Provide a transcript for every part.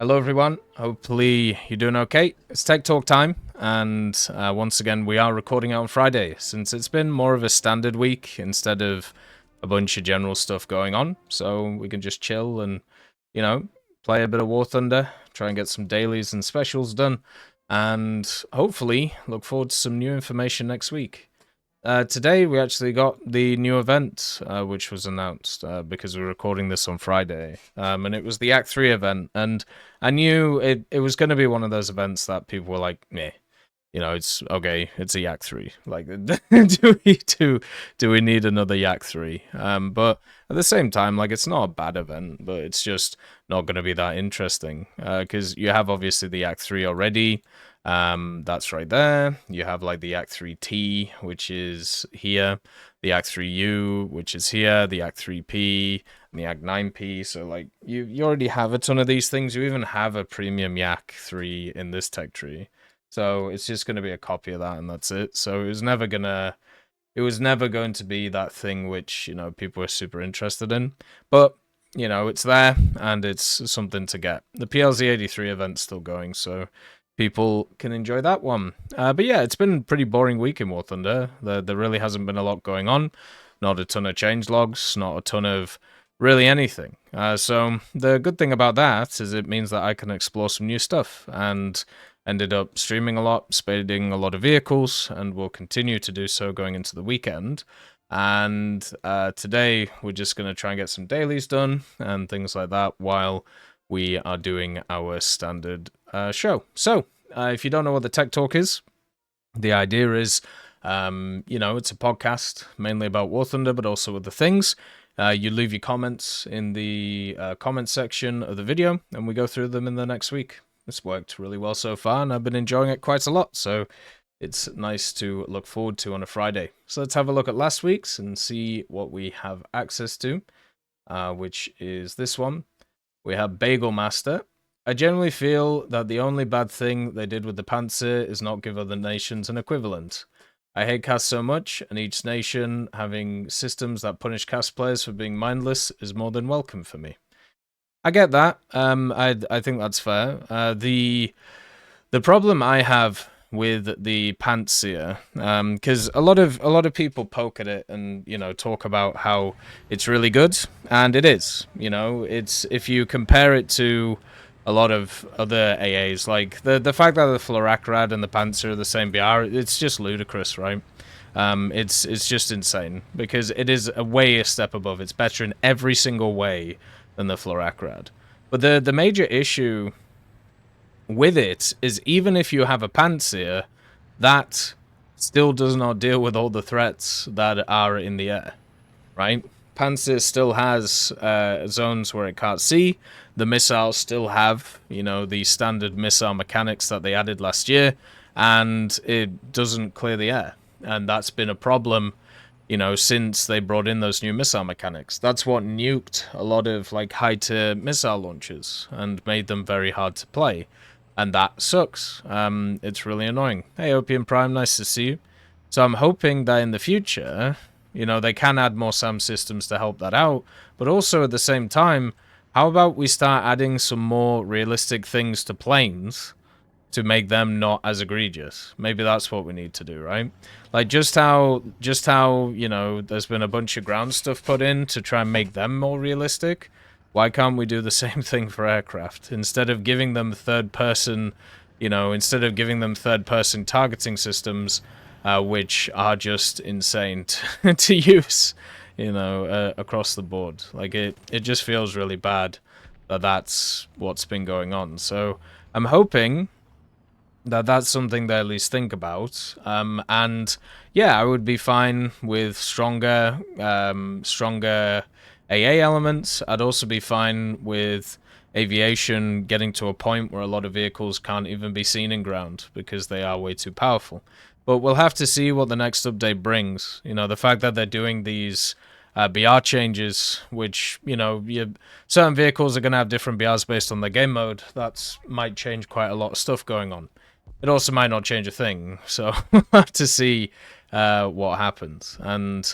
Hello everyone, hopefully you're doing okay. It's Tech Talk time, and once again we are recording out on Friday, since it's been more of a standard week instead of a bunch of general stuff going on, so we can just chill and, play a bit of War Thunder, try and get some dailies and specials done, and hopefully look forward to some new information next week. Today we actually got the new event, which was announced because we're recording this on Friday, and it was the Act 3 event, and I knew it was going to be one of those events that people were like, meh, it's okay, it's a Yak 3. Like, do we need another Yak 3? But at the same time, like, it's not a bad event, but it's just not going to be that interesting, because you have obviously the Yak 3 already. That's right there. You have like the Act 3T, which is here, the Act 3U, which is here, the Act 3P, and the Act 9P. So like you already have a ton of these things. You even have a premium Yak 3 in this tech tree. So it's just going to be a copy of that, and that's it. So it was never going to be that thing which, people were super interested in. But it's there, and it's something to get. The PLZ 83 event's still going, so people can enjoy that one. But yeah, it's been a pretty boring week in War Thunder. There really hasn't been a lot going on. Not a ton of change logs, not a ton of really anything. So the good thing about that is it means that I can explore some new stuff, and ended up streaming a lot, spading a lot of vehicles, and will continue to do so going into the weekend. And today we're just going to try and get some dailies done and things like that while we are doing our standard show. So, if you don't know what the Tech Talk is, the idea is, it's a podcast mainly about War Thunder, but also other things. You leave your comments in the comment section of the video, and we go through them in the next week. It's worked really well so far, and I've been enjoying it quite a lot, so it's nice to look forward to on a Friday. So let's have a look at last week's and see what we have access to, which is this one. We have Bagel Master. I generally feel that the only bad thing they did with the Pantsir is not give other nations an equivalent. I hate CAS so much, and each nation having systems that punish CAS players for being mindless is more than welcome for me. I get that. I think that's fair. The problem I have with the Pantsir, because a lot of people poke at it and talk about how it's really good, and it is. It's, if you compare it to a lot of other AAs, like the fact that the Florakrad and the Pantsir are the same BR, it's just ludicrous, right? It's just insane, because it is a step above. It's better in every single way than the Florakrad. But the major issue with it is, even if you have a Pantsir, that still does not deal with all the threats that are in the air, right? Pantsir still has zones where it can't see. The missiles still have, the standard missile mechanics that they added last year, and it doesn't clear the air. And that's been a problem, since they brought in those new missile mechanics. That's what nuked a lot of high-tier missile launchers and made them very hard to play. And that sucks. It's really annoying. Hey, Opium Prime, nice to see you. So I'm hoping that in the future, they can add more SAM systems to help that out. But also at the same time, how about we start adding some more realistic things to planes to make them not as egregious? Maybe that's what we need to do, right? Like just how there's been a bunch of ground stuff put in to try and make them more realistic. Why can't we do the same thing for aircraft? Instead of giving them third-person targeting systems, which are just insane to use, across the board. Like, it just feels really bad that that's what's been going on. So I'm hoping that that's something they at least think about. And yeah, I would be fine with stronger AA elements. I'd also be fine with aviation getting to a point where a lot of vehicles can't even be seen in ground because they are way too powerful. But we'll have to see what the next update brings. The fact that they're doing these BR changes, which, certain vehicles are going to have different BRs based on their game mode, that might change quite a lot of stuff going on. It also might not change a thing, so we'll have to see what happens. And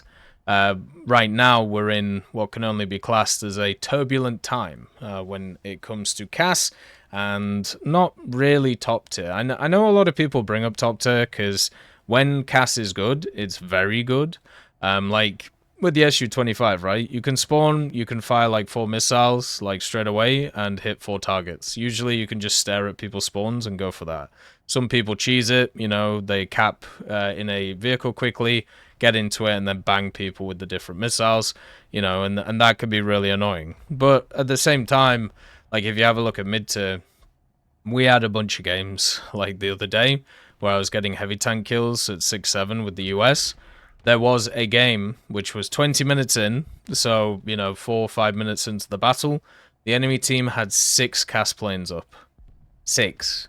Right now, we're in what can only be classed as a turbulent time when it comes to CAS, and not really top tier. I know a lot of people bring up top tier because when CAS is good, it's very good. Like with the SU-25, right? You can spawn, you can fire like 4 missiles like straight away and hit 4 targets. Usually you can just stare at people's spawns and go for that. Some people cheese it, you know, they cap in a vehicle quickly, get into it, and then bang people with the different missiles, you know, and that could be really annoying. But at the same time, like if you have a look at mid-tier, we had a bunch of games like the other day where I was getting heavy tank kills at 6-7 with the US. There was a game which was 20 minutes in, so, you know, 4 or 5 minutes into the battle, the enemy team had 6 CAS planes up. 6.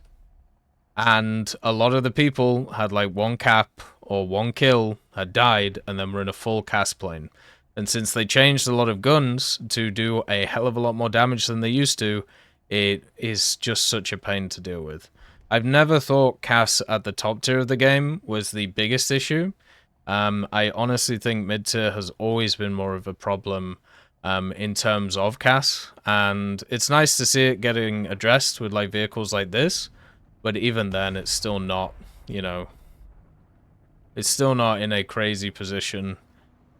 And a lot of the people had like 1 cap or 1 kill, had died, and then were in a full CAS plane. And since they changed a lot of guns to do a hell of a lot more damage than they used to, it is just such a pain to deal with. I've never thought CAS at the top tier of the game was the biggest issue. I honestly think mid-tier has always been more of a problem in terms of CAS, and it's nice to see it getting addressed with like vehicles like this, but even then it's still not, you know, it's still not in a crazy position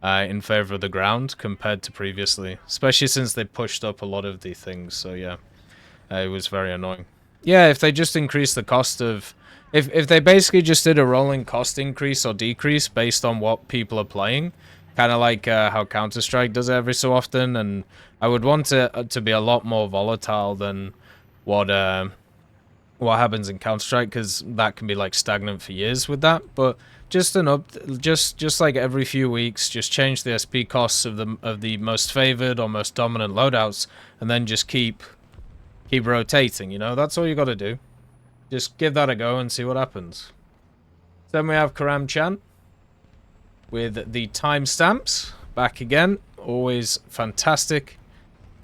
in favor of the ground compared to previously, especially since they pushed up a lot of the things. So yeah, it was very annoying. Yeah, if they just increase the cost of, if they basically just did a rolling cost increase or decrease based on what people are playing, kind of like how Counter-Strike does it every so often, and I would want it to be a lot more volatile than what happens in Counter-Strike, because that can be like stagnant for years with that. But just just like every few weeks, just change the SP costs of the most favored or most dominant loadouts, and then just keep rotating. You know, that's all you got to do. Just give that a go and see what happens. Then we have Karam Chan with the timestamps back again. Always fantastic.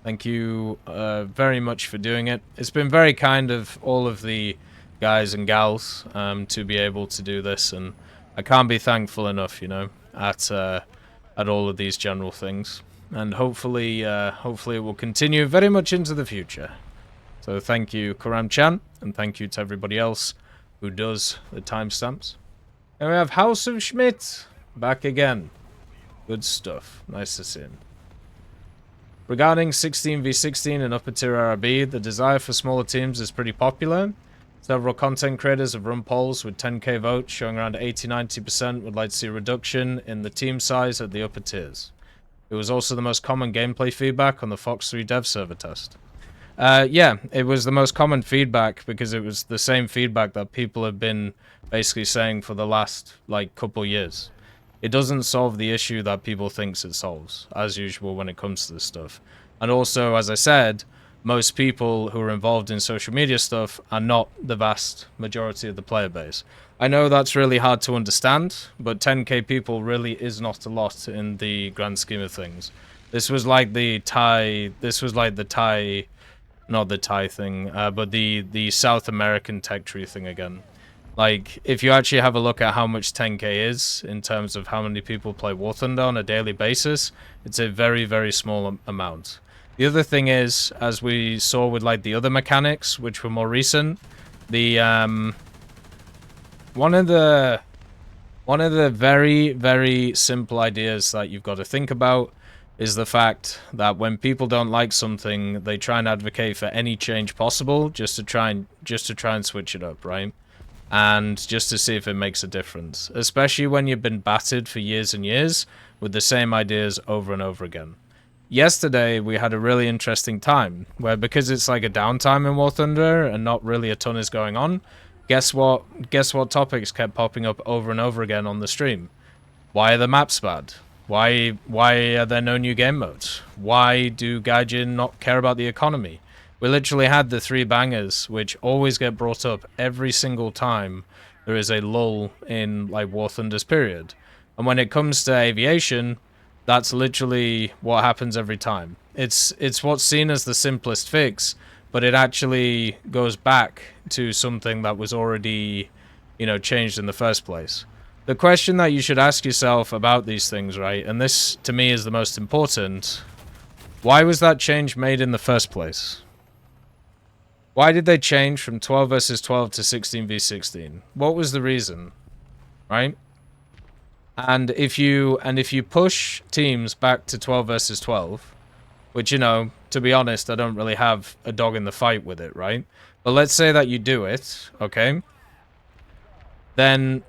Thank you very much for doing it. It's been very kind of all of the guys and gals to be able to do this, and I can't be thankful enough, you know, at all of these general things. And hopefully it will continue very much into the future. So thank you, Karam Chan, and thank you to everybody else who does the timestamps. And we have House of Schmidt back again. Good stuff. Nice to see him. Regarding 16v16 and upper tier RRB, the desire for smaller teams is pretty popular. Several content creators have run polls with 10k votes showing around 80-90% would like to see a reduction in the team size at the upper tiers. It was also the most common gameplay feedback on the Fox 3 dev server test. Yeah, it was the most common feedback because it was the same feedback that people have been basically saying for the last like couple years. It doesn't solve the issue that people thinks it solves, as usual when it comes to this stuff. And also, as I said, most people who are involved in social media stuff are not the vast majority of the player base. I know that's really hard to understand, but 10k people really is not a lot in the grand scheme of things. This was like the Thai, not the Thai thing, but the South American tech tree thing again. Like, if you actually have a look at how much 10k is in terms of how many people play War Thunder on a daily basis, it's a very, very small amount. The other thing is, as we saw with like the other mechanics, which were more recent, the one of the very, very simple ideas that you've got to think about is the fact that when people don't like something, they try and advocate for any change possible just to try and switch it up, right? And just to see if it makes a difference, especially when you've been battered for years and years with the same ideas over and over again. Yesterday, we had a really interesting time, where because it's like a downtime in War Thunder and not really a ton is going on, guess what topics kept popping up over and over again on the stream? Why are the maps bad? Why are there no new game modes? Why do Gaijin not care about the economy? We literally had the 3 bangers, which always get brought up every single time there is a lull in like War Thunder's period. And when it comes to aviation, that's literally what happens every time. It's what's seen as the simplest fix, but it actually goes back to something that was already, you know, changed in the first place. The question that you should ask yourself about these things, right, and this to me is the most important, why was that change made in the first place? Why did they change from 12 versus 12 to 16 v 16? What was the reason, right? And if you push teams back to 12 versus 12, which, you know, to be honest, I don't really have a dog in the fight with it, right? But let's say that you do it, okay? Then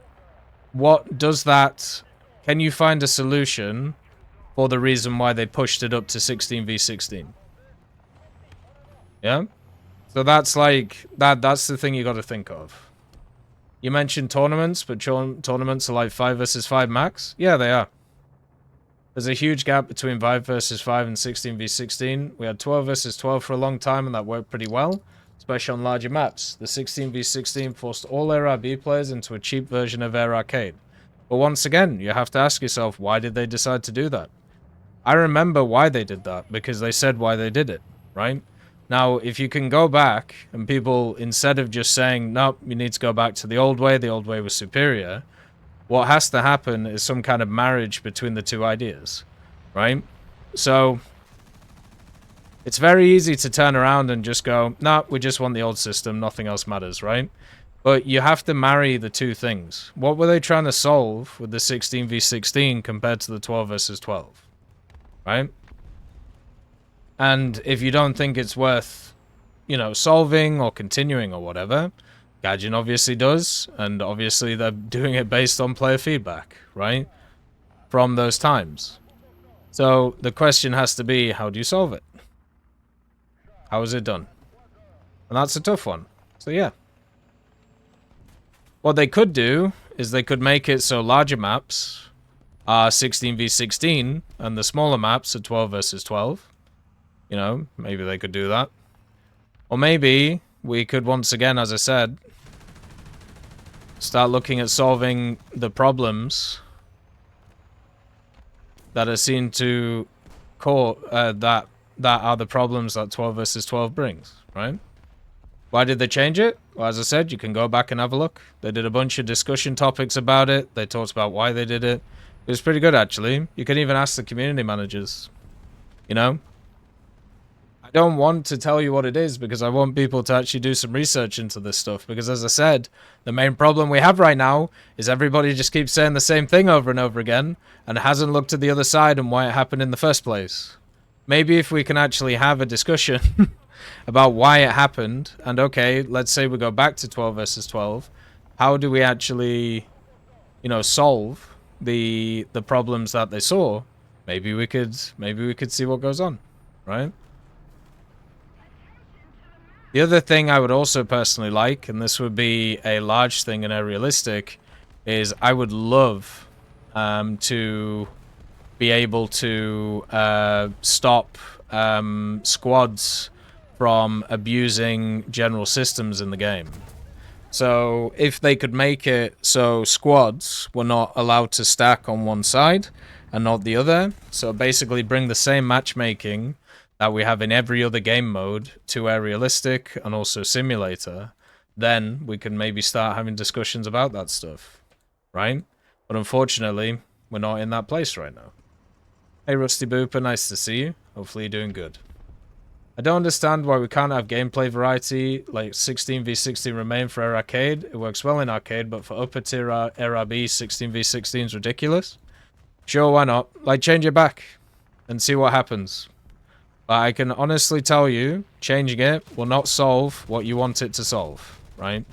what does that... Can you find a solution for the reason why they pushed it up to 16 v 16? Yeah? So that's like... That's the thing you got to think of. You mentioned tournaments, but tournaments are like 5 versus 5 max? Yeah, they are. There's a huge gap between 5 versus 5 and 16 v 16. We had 12 versus 12 for a long time, and that worked pretty well, especially on larger maps. The 16 v 16 forced all ARB players into a cheap version of Air Arcade. But once again, you have to ask yourself, why did they decide to do that? I remember why they did that, because they said why they did it, right? Now, if you can go back, and people, instead of just saying, nope, you need to go back to the old way was superior, what has to happen is some kind of marriage between the two ideas, right? So, it's very easy to turn around and just go, no, we just want the old system, nothing else matters, right? But you have to marry the two things. What were they trying to solve with the 16 v 16 compared to the 12 versus 12, right? And if you don't think it's worth, you know, solving or continuing or whatever, Gaijin obviously does, and obviously they're doing it based on player feedback, right? From those times. So the question has to be, how do you solve it? How is it done? And that's a tough one. So yeah. What they could do is they could make it so larger maps are 16 v 16 and the smaller maps are 12 versus 12. You know, maybe they could do that. Or maybe we could once again, as I said, start looking at solving the problems that are seen to that are the problems that 12 versus 12 brings, right? Why did they change it? Well, as I said, you can go back and have a look. They did a bunch of discussion topics about it. They talked about why they did it. It was pretty good, actually. You can even ask the community managers, you know? I don't want to tell you what it is because I want people to actually do some research into this stuff. Because as I said, the main problem we have right now is everybody just keeps saying the same thing over and over again and hasn't looked at the other side and why it happened in the first place. Maybe if we can actually have a discussion about why it happened, and okay, let's say we go back to 12 versus 12, how do we actually, you know, solve the problems that they saw? Maybe we could see what goes on, right? The other thing I would also personally like, and this would be a large thing in a realistic, is I would love to be able to stop squads from abusing general systems in the game. So if they could make it so squads were not allowed to stack on one side and not the other, so basically bring the same matchmaking that we have in every other game mode to a realistic and also simulator, then we can maybe start having discussions about that stuff, right? But unfortunately, we're not in that place right now. Hey Rusty Booper, nice to see you. Hopefully you're doing good. I don't understand why we can't have gameplay variety, like 16 v 16 remain for Air Arcade. It works well in arcade, but for upper tier RRB, 16 v 16 is ridiculous. Sure, why not? Like, change it back and see what happens. But I can honestly tell you, changing it will not solve what you want it to solve, right?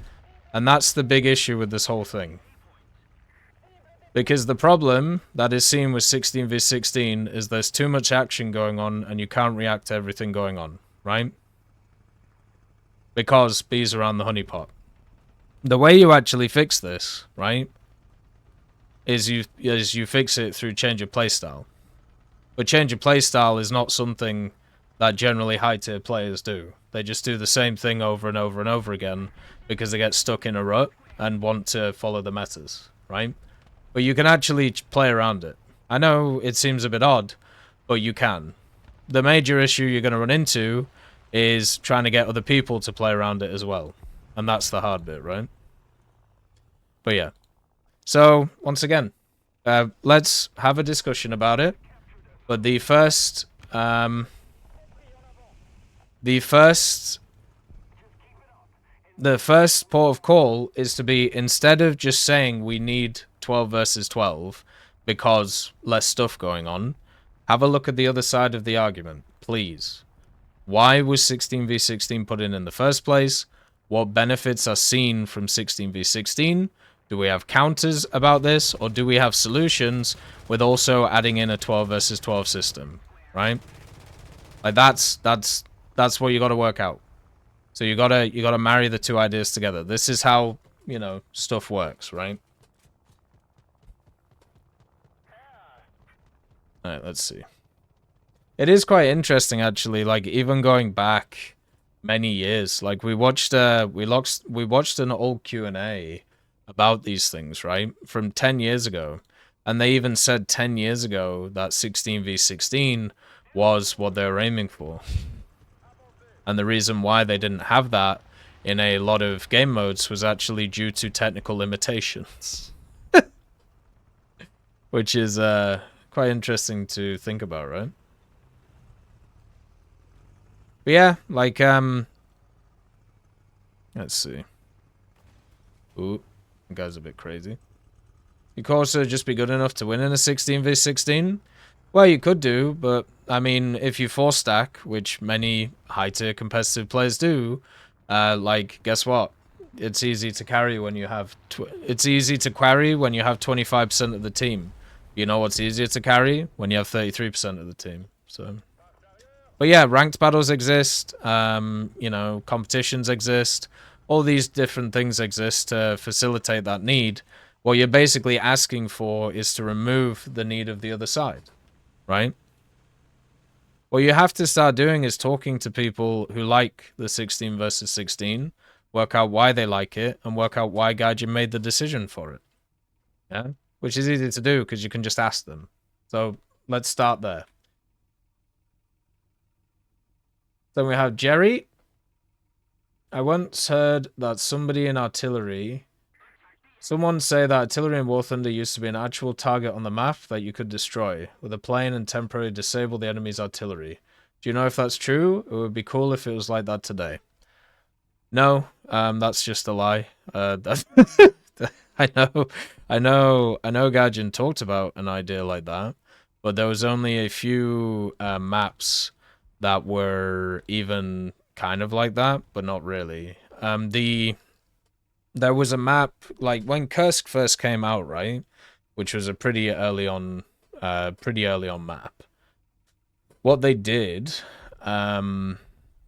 And that's the big issue with this whole thing. Because the problem that is seen with 16 v 16 is there's too much action going on and you can't react to everything going on, right? Because bees are on the honeypot. The way you actually fix this, right, is you fix it through change of playstyle. But change of playstyle is not something that generally high-tier players do. They just do the same thing over and over and over again because they get stuck in a rut and want to follow the metas, right? But you can actually play around it. I know it seems a bit odd, but you can. The major issue you're going to run into is trying to get other people to play around it as well. And that's the hard bit, right? But yeah. So, once again, let's have a discussion about it. But the first port of call is to be, instead of just saying we need 12 versus 12 because less stuff going on, have a look at the other side of the argument, please. Why was 16v16 put in the first place? What benefits are seen from 16v16? Do we have counters about this, or do we have solutions with also adding in a 12 versus 12 system, right? Like that's what you got to work out. So you gotta marry the two ideas together. This is how, you know, stuff works, right? All right, let's see. It is quite interesting, actually. Like, even going back many years, like we watched an old Q&A about these things, right, from 10 years ago, and they even said 10 years ago that 16v16 was what they were aiming for, and the reason why they didn't have that in a lot of game modes was actually due to technical limitations, which is quite interesting to think about, right? But yeah, like, let's see. Ooh, that guy's a bit crazy. You could also just be good enough to win in a 16v16. Well, you could do, but, I mean, if you force stack, which many high-tier competitive players do, like, guess what? It's easy to carry when you have... It's easy to carry when you have 25% of the team. You know what's easier to carry? When you have 33% of the team, so... But yeah, ranked battles exist, you know, competitions exist, all these different things exist to facilitate that need. What you're basically asking for is to remove the need of the other side, right? What you have to start doing is talking to people who like the 16 versus 16, work out why they like it, and work out why Gacha made the decision for it. Yeah? Which is easy to do because you can just ask them. So let's start there. Then we have Jerry. I once heard that somebody in artillery... Someone say that artillery in War Thunder used to be an actual target on the map that you could destroy with a plane and temporarily disable the enemy's artillery. Do you know if that's true? It would be cool if it was like that today. No, that's just a lie. I know Gaijin talked about an idea like that, but there was only a few maps that were even kind of like that, but not really. There was a map, like, when Kursk first came out, right? Which was a pretty early on map. What they did, oh,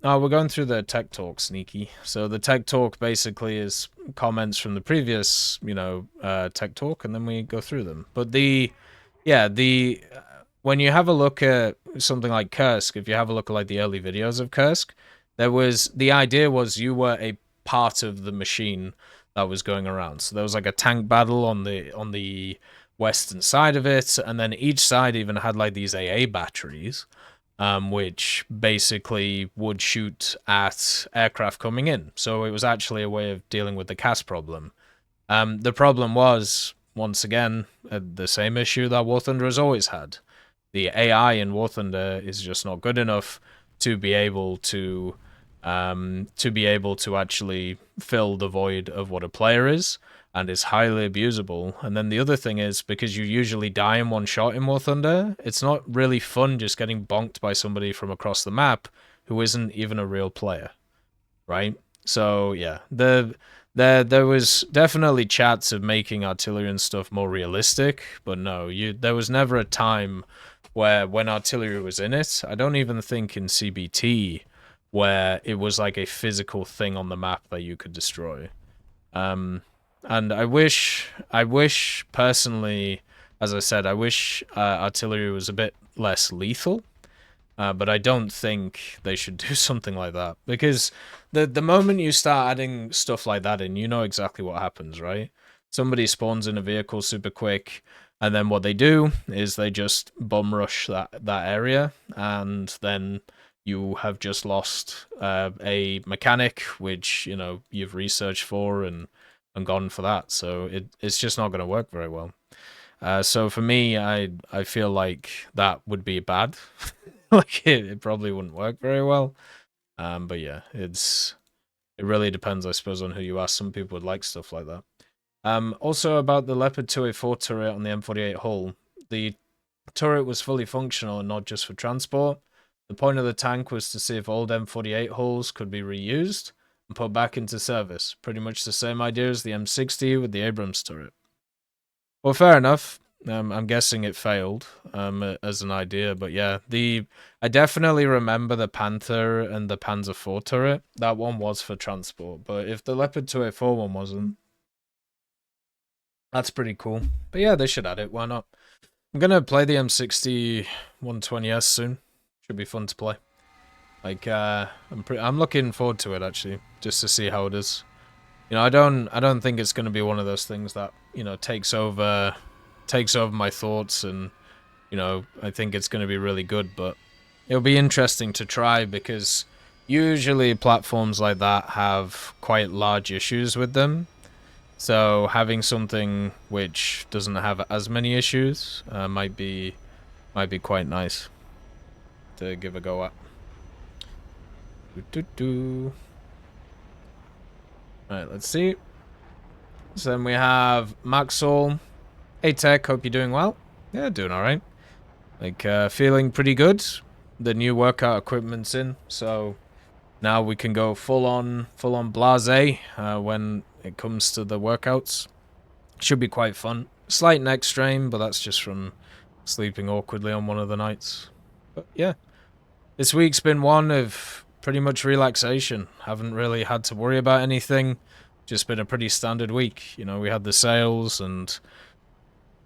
we're going through the tech talk, sneaky. So the tech talk basically is comments from the previous, you know, tech talk, and then we go through them. But when you have a look at something like Kursk, if you have a look at like the early videos of Kursk, the idea was you were a part of the machine that was going around. So there was like a tank battle on the western side of it, and then each side even had like these AA batteries, which basically would shoot at aircraft coming in. So it was actually a way of dealing with the CAS problem. The problem was, once again, the same issue that War Thunder has always had. The AI in War Thunder is just not good enough to be able to actually fill the void of what a player is, and is highly abusable. And then the other thing is, because you usually die in one shot in War Thunder, it's not really fun just getting bonked by somebody from across the map who isn't even a real player, right? So yeah, there was definitely chats of making artillery and stuff more realistic, but no, there was never a time where when artillery was in it, I don't even think in CBT, where it was like a physical thing on the map that you could destroy. And I wish personally, as I said, I wish artillery was a bit less lethal, but I don't think they should do something like that, because the moment you start adding stuff like that in, you know exactly what happens, right? Somebody spawns in a vehicle super quick, and then what they do is they just bum rush that area, and then you have just lost a mechanic, which, you know, you've researched for and gone for that. So it's just not going to work very well. So for me, I feel like that would be bad. Like it probably wouldn't work very well. But yeah, it really depends, I suppose, on who you ask. Some people would like stuff like that. Also about the Leopard 2A4 turret on the M48 hull, the turret was fully functional and not just for transport. The point of the tank was to see if old M48 hulls could be reused and put back into service. Pretty much the same idea as the M60 with the Abrams turret. Well, fair enough. I'm guessing it failed as an idea, but yeah, I definitely remember the Panther and the Panzer IV turret. That one was for transport, but if the Leopard 2A4 one wasn't, that's pretty cool. But yeah, they should add it. Why not? I'm gonna play the M60 120S soon. Should be fun to play. Like, I'm looking forward to it actually, just to see how it is. You know, I don't think it's gonna be one of those things that, you know, takes over my thoughts, and you know, I think it's gonna be really good, but it'll be interesting to try because usually platforms like that have quite large issues with them. So having something which doesn't have as many issues might be quite nice to give a go at. Alright, let's see. So then we have Maxwell. Hey Tech, hope you're doing well. Yeah, doing alright. Like, feeling pretty good. The new workout equipment's in, so now we can go full on blasé when it comes to the workouts. Should be quite fun. Slight neck strain, but that's just from sleeping awkwardly on one of the nights. But yeah, this week's been one of pretty much relaxation. Haven't really had to worry about anything. Just been a pretty standard week. You know, we had the sales, and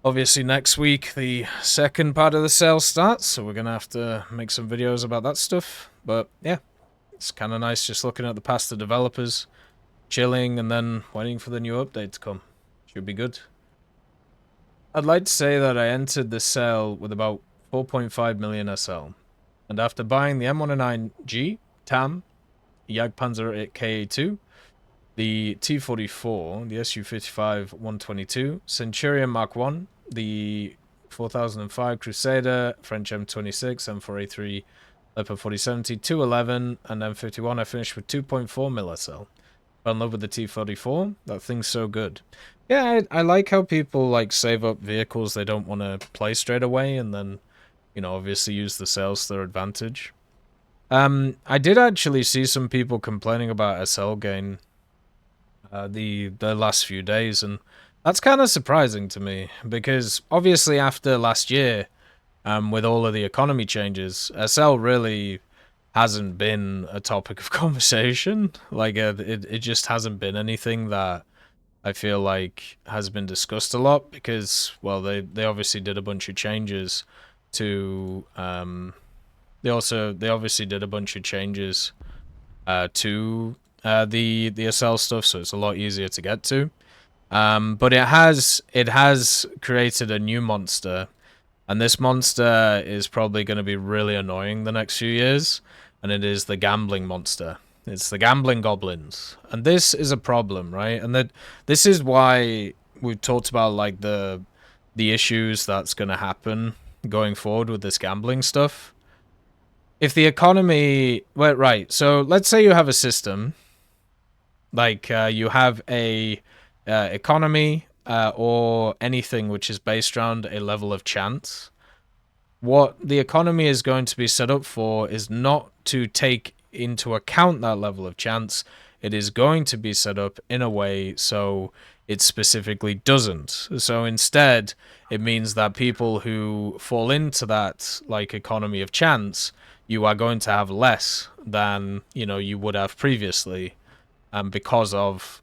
obviously next week the second part of the sales starts, so we're gonna have to make some videos about that stuff. But yeah, it's kind of nice just looking at the past the developers, chilling, and then waiting for the new update to come. Should be good. I'd like to say that I entered the sale with about 4.5 million SL, and after buying the M109G, TAM, Jagdpanzer KA2, the T-44, the Su-55 122, Centurion Mark 1, the 4005 Crusader, French M26, M4A3, Leopard 4070, 211, and M51, I finished with 2.4 mil SL. Fell in love with the T-44. That thing's so good. Yeah, I like how people like save up vehicles they don't want to play straight away, and then, you know, obviously use the sales to their advantage. I did actually see some people complaining about SL gain the last few days, and that's kind of surprising to me because obviously after last year, with all of the economy changes, SL really hasn't been a topic of conversation. Like it just hasn't been anything that I feel like has been discussed a lot because, well, they obviously did a bunch of changes to they obviously did a bunch of changes to the SL stuff, so it's a lot easier to get to. But it has created a new monster, and this monster is probably going to be really annoying the next few years, and it is the gambling monster. It's the gambling goblins, and this is a problem, right? And this is why we've talked about like the issues that's going to happen going forward with this gambling stuff. If the economy, well, right, so let's say you have a system, like you have a economy or anything which is based around a level of chance. What the economy is going to be set up for is not to take into account that level of chance. It is going to be set up in a way so it specifically doesn't. So instead, it means that people who fall into that like economy of chance, you are going to have less than, you know, you would have previously, because of,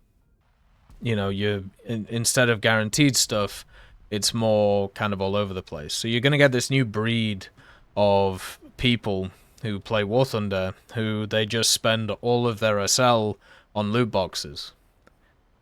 you know, instead of guaranteed stuff, it's more kind of all over the place. So you're going to get this new breed of people who play War Thunder, who they just spend all of their SL on loot boxes.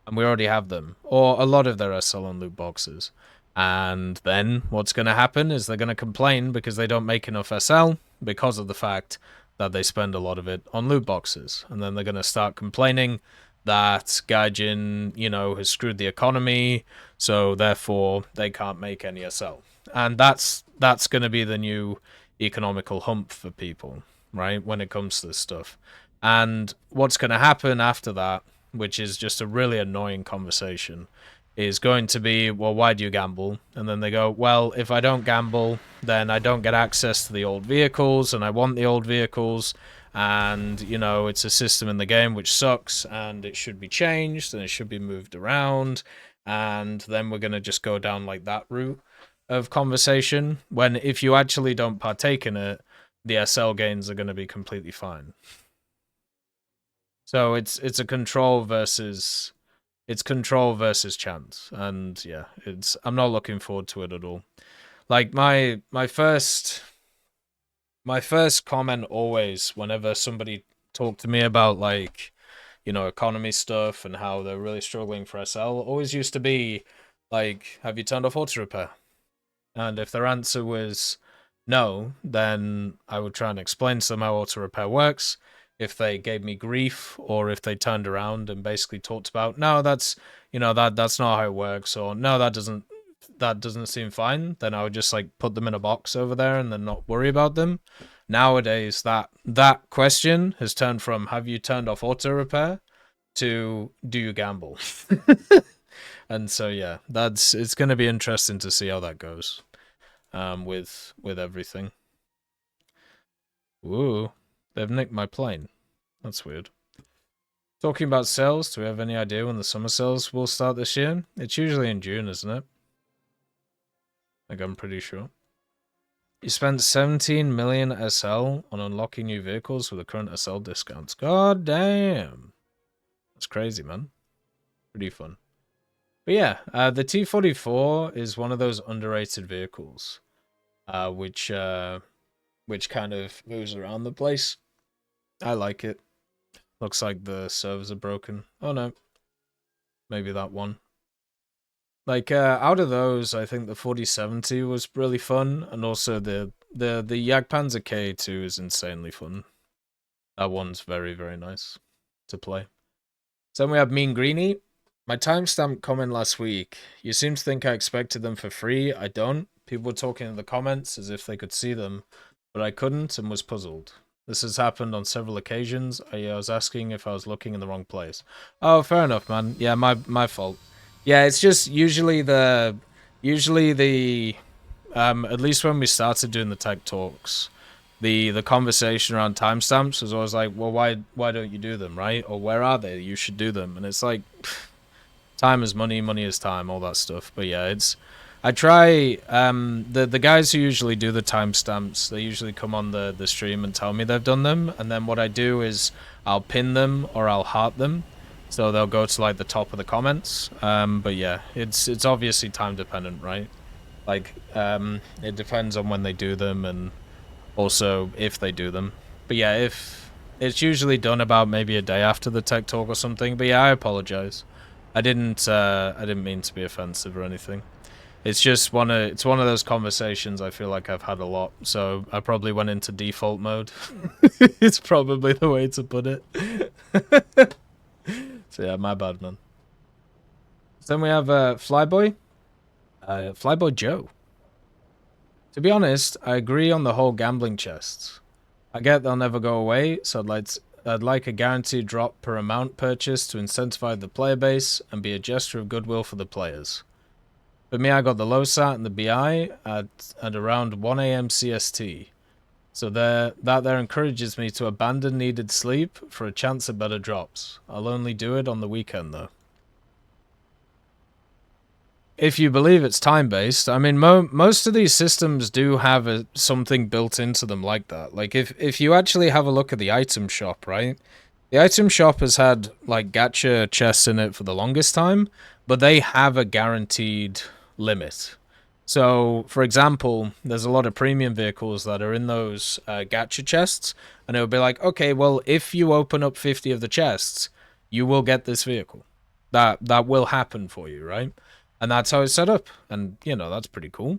And we already have them. Or a lot of their SL on loot boxes. And then what's going to happen is they're going to complain because they don't make enough SL because of the fact that they spend a lot of it on loot boxes. And then they're going to start complaining that Gaijin, you know, has screwed the economy, so therefore they can't make any SL. And that's going to be the new economical hump for people, right, when it comes to this stuff. And what's going to happen after that, which is just a really annoying conversation, is going to be, well, why do you gamble? And then they go, well, if I don't gamble, then I don't get access to the old vehicles, and I want the old vehicles, and, you know, it's a system in the game which sucks, and it should be changed, and it should be moved around, and then we're going to just go down like that route of conversation, when if you actually don't partake in it, the SL gains are going to be completely fine. So it's a control versus chance, and yeah, I'm not looking forward to it at all. Like my first comment always, whenever somebody talked to me about, like, you know, economy stuff and how they're really struggling for SL, always used to be like, have you turned off auto repair? And if their answer was no, then I would try and explain to them how auto repair works. If they gave me grief, or if they turned around and basically talked about, no, that's, you know, that's not how it works, or no, that doesn't seem fine, then I would just like put them in a box over there and then not worry about them. Nowadays, that question has turned from, have you turned off auto repair, to, do you gamble? And so yeah, it's going to be interesting to see how that goes, with everything. Ooh, they've nicked my plane. That's weird. Talking about sales, do we have any idea when the summer sales will start this year? It's usually in June, isn't it? Like, I'm pretty sure. You spent 17 million SL on unlocking new vehicles with the current SL discounts. God damn. That's crazy, man. Pretty fun. But yeah, the T44 is one of those underrated vehicles, which kind of moves around the place. I like it. Looks like the servers are broken. Oh no. Maybe that one. Like, out of those, I think the 4070 was really fun, and also the Jagdpanzer K2 is insanely fun. That one's very, very nice to play. So then we have Mean Greenie. My timestamp comment last week. You seem to think I expected them for free. I don't. People were talking in the comments as if they could see them, but I couldn't and was puzzled. This has happened on several occasions. I was asking if I was looking in the wrong place. Oh, fair enough, man. Yeah, my fault. Yeah, it's just usually the at least when we started doing the tech talks, the conversation around timestamps was always like, well, why don't you do them, right? Or where are they? You should do them. And it's like, time is money, money is time, all that stuff. But yeah, I try, the guys who usually do the timestamps, they usually come on the stream and tell me they've done them, and then what I do is I'll pin them or I'll heart them, so they'll go to like the top of the comments. But yeah, it's obviously time dependent, right? Like, it depends on when they do them and also if they do them. But yeah, if it's usually done about maybe a day after the tech talk or something. But yeah, I apologize. I didn't mean to be offensive or anything. It's just it's one of those conversations I feel like I've had a lot, so I probably went into default mode. It's probably the way to put it. So yeah, my bad, man. So then we have Flyboy. Flyboy Joe. To be honest, I agree on the whole gambling chests. I get they'll never go away, so I'd like a guaranteed drop per amount purchased to incentivize the player base and be a gesture of goodwill for the players. For me, I got the LOSAT and the BI at around 1 AM CST. So that encourages me to abandon needed sleep for a chance at better drops. I'll only do it on the weekend, though. If you believe it's time-based, I mean, most of these systems do have something built into them like that. Like, if you actually have a look at the item shop, right? The item shop has had, like, gacha chests in it for the longest time, but they have a guaranteed limit. So, for example, there's a lot of premium vehicles that are in those gacha chests, and it would be like, okay, well, if you open up 50 of the chests, you will get this vehicle. That will happen for you, right? And that's how it's set up. And, you know, that's pretty cool.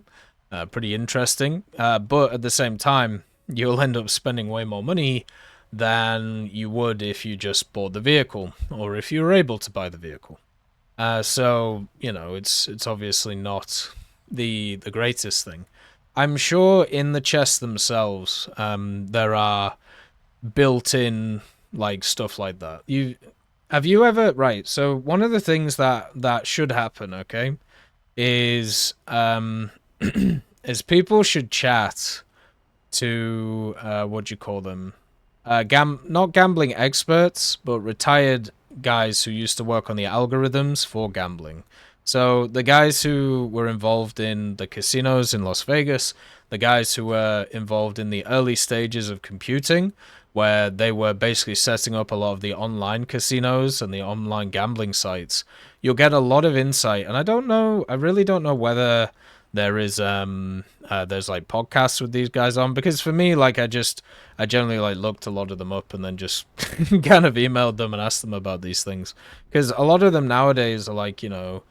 Pretty interesting. But at the same time, you'll end up spending way more money than you would if you just bought the vehicle, or if you were able to buy the vehicle. So, you know, it's obviously not the greatest thing. I'm sure in the chests themselves, there are built-in like stuff like that. Have you ever, right? So one of the things that should happen, okay, is is people should chat to what do you call them? Not gambling experts, but retired guys who used to work on the algorithms for gambling. So the guys who were involved in the casinos in Las Vegas, the guys who were involved in the early stages of computing, where they were basically setting up a lot of the online casinos and the online gambling sites, you'll get a lot of insight. And I really don't know whether there's like podcasts with these guys on, because for me, like, I generally like looked a lot of them up and then just kind of emailed them and asked them about these things, because a lot of them nowadays are like, you know,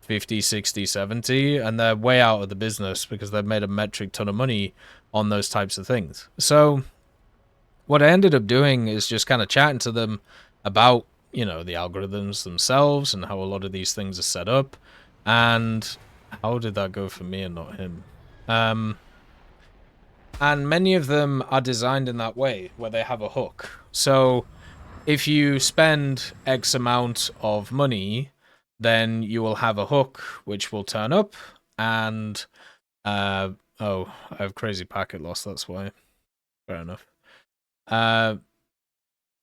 50, 60, 70, and they're way out of the business because they've made a metric ton of money on those types of things. So what I ended up doing is just kind of chatting to them about, you know, the algorithms themselves and how a lot of these things are set up. And how did that go for me and not him? And many of them are designed in that way, where they have a hook. So if you spend X amount of money, then you will have a hook which will turn up, and oh, I have crazy packet loss, that's why. Fair enough.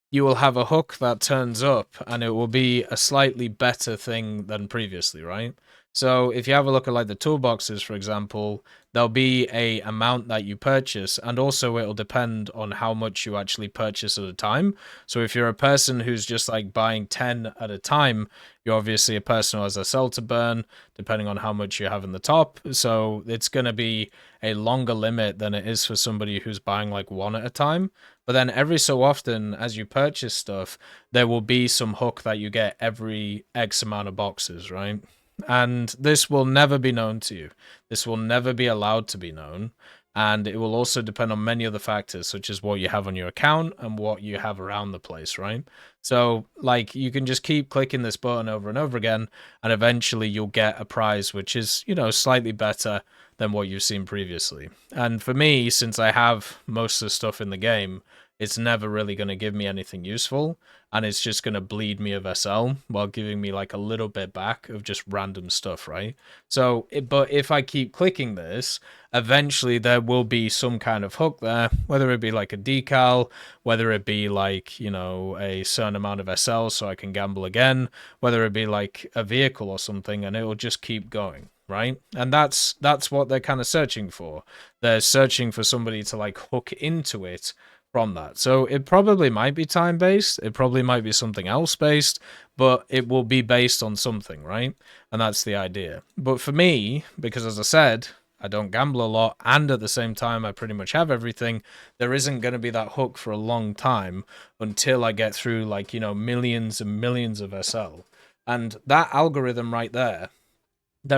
You will have a hook that turns up, and it will be a slightly better thing than previously, right? So if you have a look at like the toolboxes, for example, there'll be a amount that you purchase, and also it'll depend on how much you actually purchase at a time. So if you're a person who's just like buying 10 at a time, you're obviously a person who has a cell to burn, depending on how much you have in the top. So it's going to be a longer limit than it is for somebody who's buying like one at a time. But then every so often, as you purchase stuff, there will be some hook that you get every X amount of boxes, right? And this will never be known to you. This will never be allowed to be known. And it will also depend on many other factors, such as what you have on your account and what you have around the place, right? So, like, you can just keep clicking this button over and over again, and eventually you'll get a prize which is, you know, slightly better than what you've seen previously. And for me, since I have most of the stuff in the game, it's never really going to give me anything useful, and it's just going to bleed me of SL while giving me like a little bit back of just random stuff, right? So, but if I keep clicking this, eventually there will be some kind of hook there, whether it be like a decal, whether it be like, you know, a certain amount of SL so I can gamble again, whether it be like a vehicle or something, and it will just keep going, right? And that's what they're kind of searching for. They're searching for somebody to like hook into it from that. So it probably might be time based, it probably might be something else based, but it will be based on something, right? And that's the idea. But for me, because as I said, I don't gamble a lot, and at the same time I pretty much have everything, there isn't going to be that hook for a long time until I get through, like, you know, millions and millions of SL. And that algorithm right there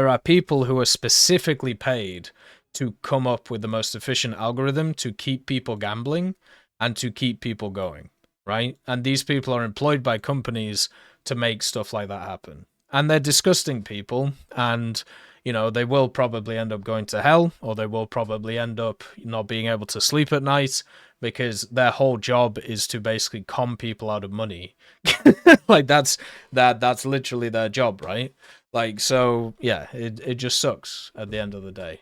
are people who are specifically paid to come up with the most efficient algorithm to keep people gambling and to keep people going, right? And these people are employed by companies to make stuff like that happen. And they're disgusting people, and, you know, they will probably end up going to hell, or they will probably end up not being able to sleep at night, because their whole job is to basically con people out of money. Like that's literally their job, right? Like, so yeah, it just sucks at the end of the day.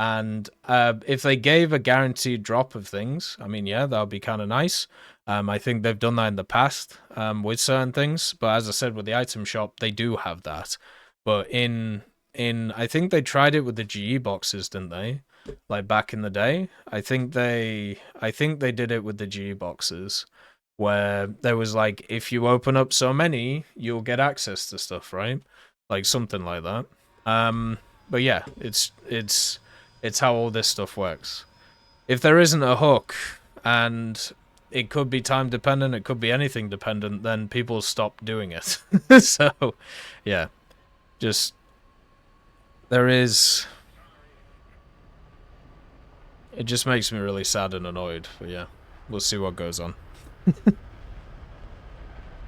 And if they gave a guaranteed drop of things, I mean, yeah, that would be kind of nice. I think they've done that in the past with certain things, but as I said, with the item shop, they do have that. But in I think they tried it with the GE boxes, didn't they? Like back in the day, I think they did it with the GE boxes, where there was like, if you open up so many, you'll get access to stuff, right? Like something like that. But yeah, it's how all this stuff works. If there isn't a hook, and it could be time dependent, it could be anything dependent, then people stop doing it. So, yeah, just there is. It just makes me really sad and annoyed. But yeah, we'll see what goes on.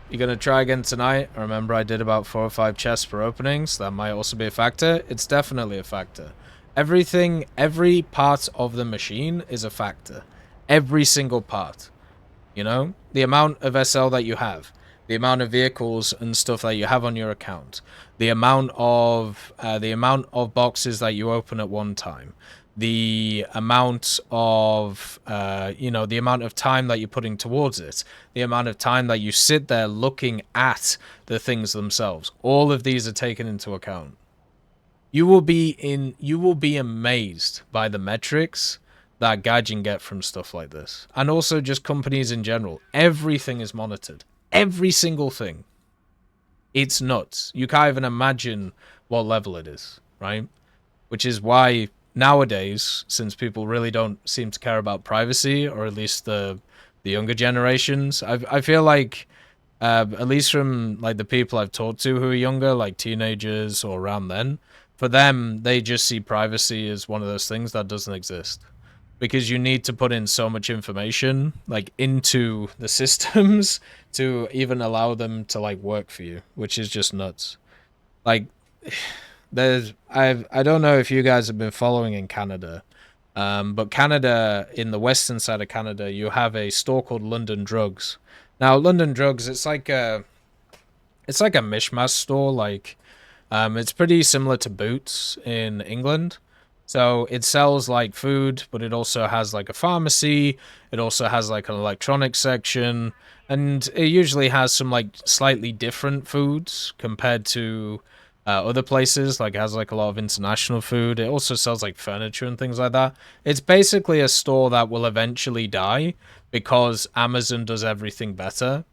You're gonna try again tonight? I remember I did about 4 or 5 chests per opening, so that might also be a factor. It's definitely a factor. Everything, every part of the machine is a factor. Every single part. You know? The amount of SL that you have. The amount of vehicles and stuff that you have on your account. The amount of boxes that you open at one time. The amount of, the amount of time that you're putting towards it, the amount of time that you sit there looking at the things themselves. All of these are taken into account. You will be amazed by the metrics that Gaijin get from stuff like this. And also just companies in general. Everything is monitored. Every single thing. It's nuts. You can't even imagine what level it is, right? Which is why nowadays, since people really don't seem to care about privacy, or at least the younger generations, I feel like, at least from like the people I've talked to who are younger, like teenagers or around then, for them, they just see privacy as one of those things that doesn't exist. Because you need to put in so much information, like, into the systems to even allow them to, like, work for you, which is just nuts. Like, I don't know if you guys have been following in Canada, but Canada, in the western side of Canada, you have a store called London Drugs. Now, London Drugs, it's like a mishmash store. Like, it's pretty similar to Boots in England. So it sells like food, but it also has like a pharmacy. It also has like an electronics section, and it usually has some like slightly different foods compared to other places. Like it has like a lot of international food. It also sells like furniture and things like that. It's basically a store that will eventually die because Amazon does everything better.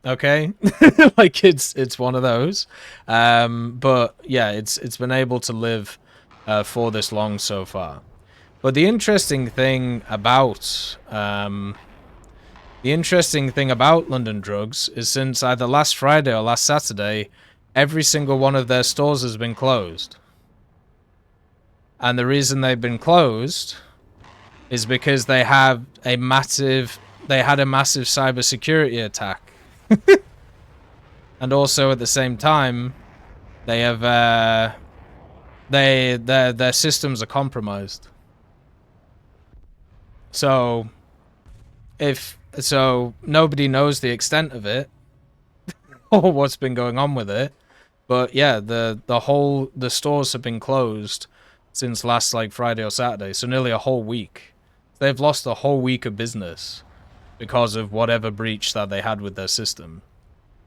Okay, like it's one of those. But yeah, it's been able to live for this long so far. But the interesting thing about London Drugs is since either last Friday or last Saturday, every single one of their stores has been closed. And the reason they've been closed is because they had a massive cybersecurity attack. And also at the same time, they have their systems are compromised. So nobody knows the extent of it or what's been going on with it. But yeah, the stores have been closed since last like Friday or Saturday, so nearly a whole week. They've lost a whole week of business because of whatever breach that they had with their system.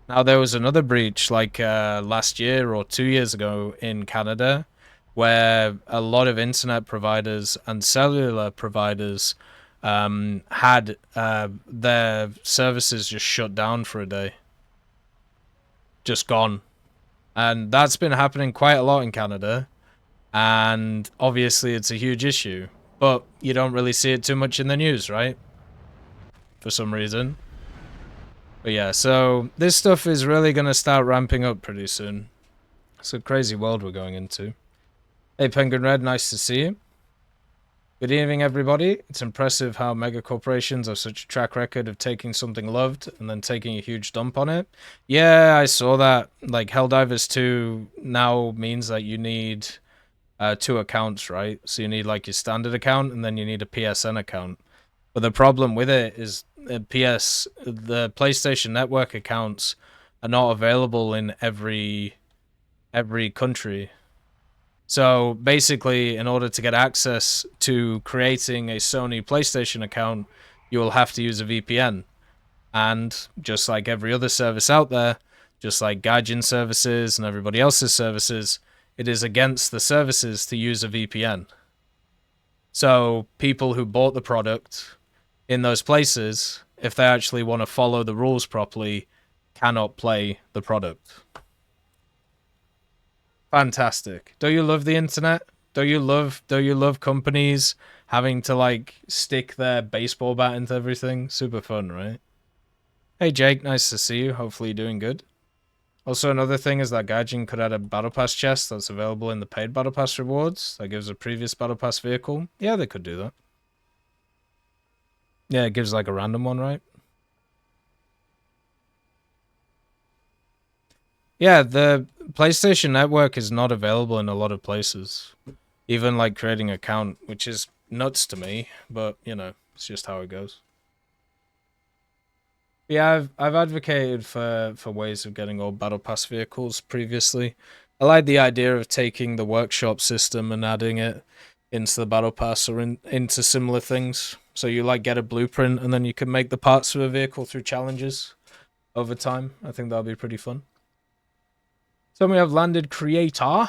Now there was another breach like last year or 2 years ago in Canada, where a lot of internet providers and cellular providers had their services just shut down for a day. Just gone. And that's been happening quite a lot in Canada. And obviously it's a huge issue. But you don't really see it too much in the news, right? For some reason. But yeah, so this stuff is really going to start ramping up pretty soon. It's a crazy world we're going into. Hey, Penguin Red, nice to see you. Good evening, everybody. It's impressive how mega corporations have such a track record of taking something loved and then taking a huge dump on it. Yeah, I saw that. Like, Helldivers 2 now means that you need 2 accounts, right? So you need, like, your standard account and then you need a PSN account. But the problem with it is the PlayStation Network accounts are not available in every country. So basically, in order to get access to creating a Sony PlayStation account, you will have to use a VPN. And just like every other service out there, just like Gaijin services and everybody else's services, it is against the services to use a VPN. So people who bought the product in those places, if they actually want to follow the rules properly, cannot play the product. Fantastic. Do you love the internet? Do you love companies having to like stick their baseball bat into everything? Super fun, right? Hey Jake, nice to see you. Hopefully you're doing good. Also, another thing is that Gaijin could add a Battle Pass chest that's available in the paid Battle Pass rewards that gives a previous Battle Pass vehicle. Yeah, they could do that. Yeah, it gives like a random one, right? Yeah, the PlayStation Network is not available in a lot of places. Even like creating an account, which is nuts to me, but you know, it's just how it goes. Yeah, I've advocated for ways of getting all battle pass vehicles previously. I like the idea of taking the workshop system and adding it into the battle pass or into similar things. So you like get a blueprint and then you can make the parts for a vehicle through challenges over time. I think that'll be pretty fun. So we have landed creator.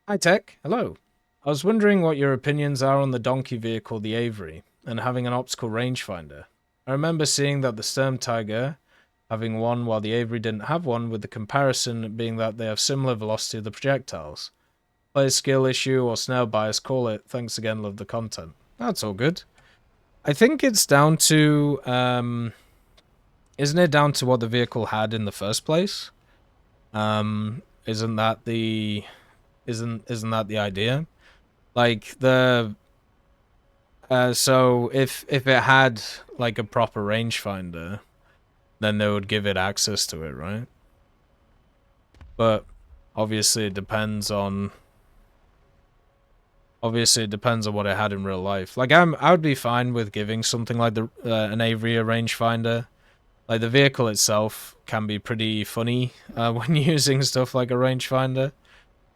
Hi Tech, hello. I was wondering what your opinions are on the donkey vehicle, the Avery, and having an optical rangefinder. I remember seeing that the Sturm Tiger having one while the Avery didn't have one, with the comparison being that they have similar velocity of the projectiles. Player skill issue or snail bias, call it. Thanks again, love the content. That's all good. I think it's down to, isn't it down to what the vehicle had in the first place? Isn't that the idea? Like so if it had like a proper rangefinder, then they would give it access to it, right? But obviously it depends on what it had in real life. Like I would be fine with giving something like the an Avery a rangefinder. Like the vehicle itself can be pretty funny when using stuff like a rangefinder.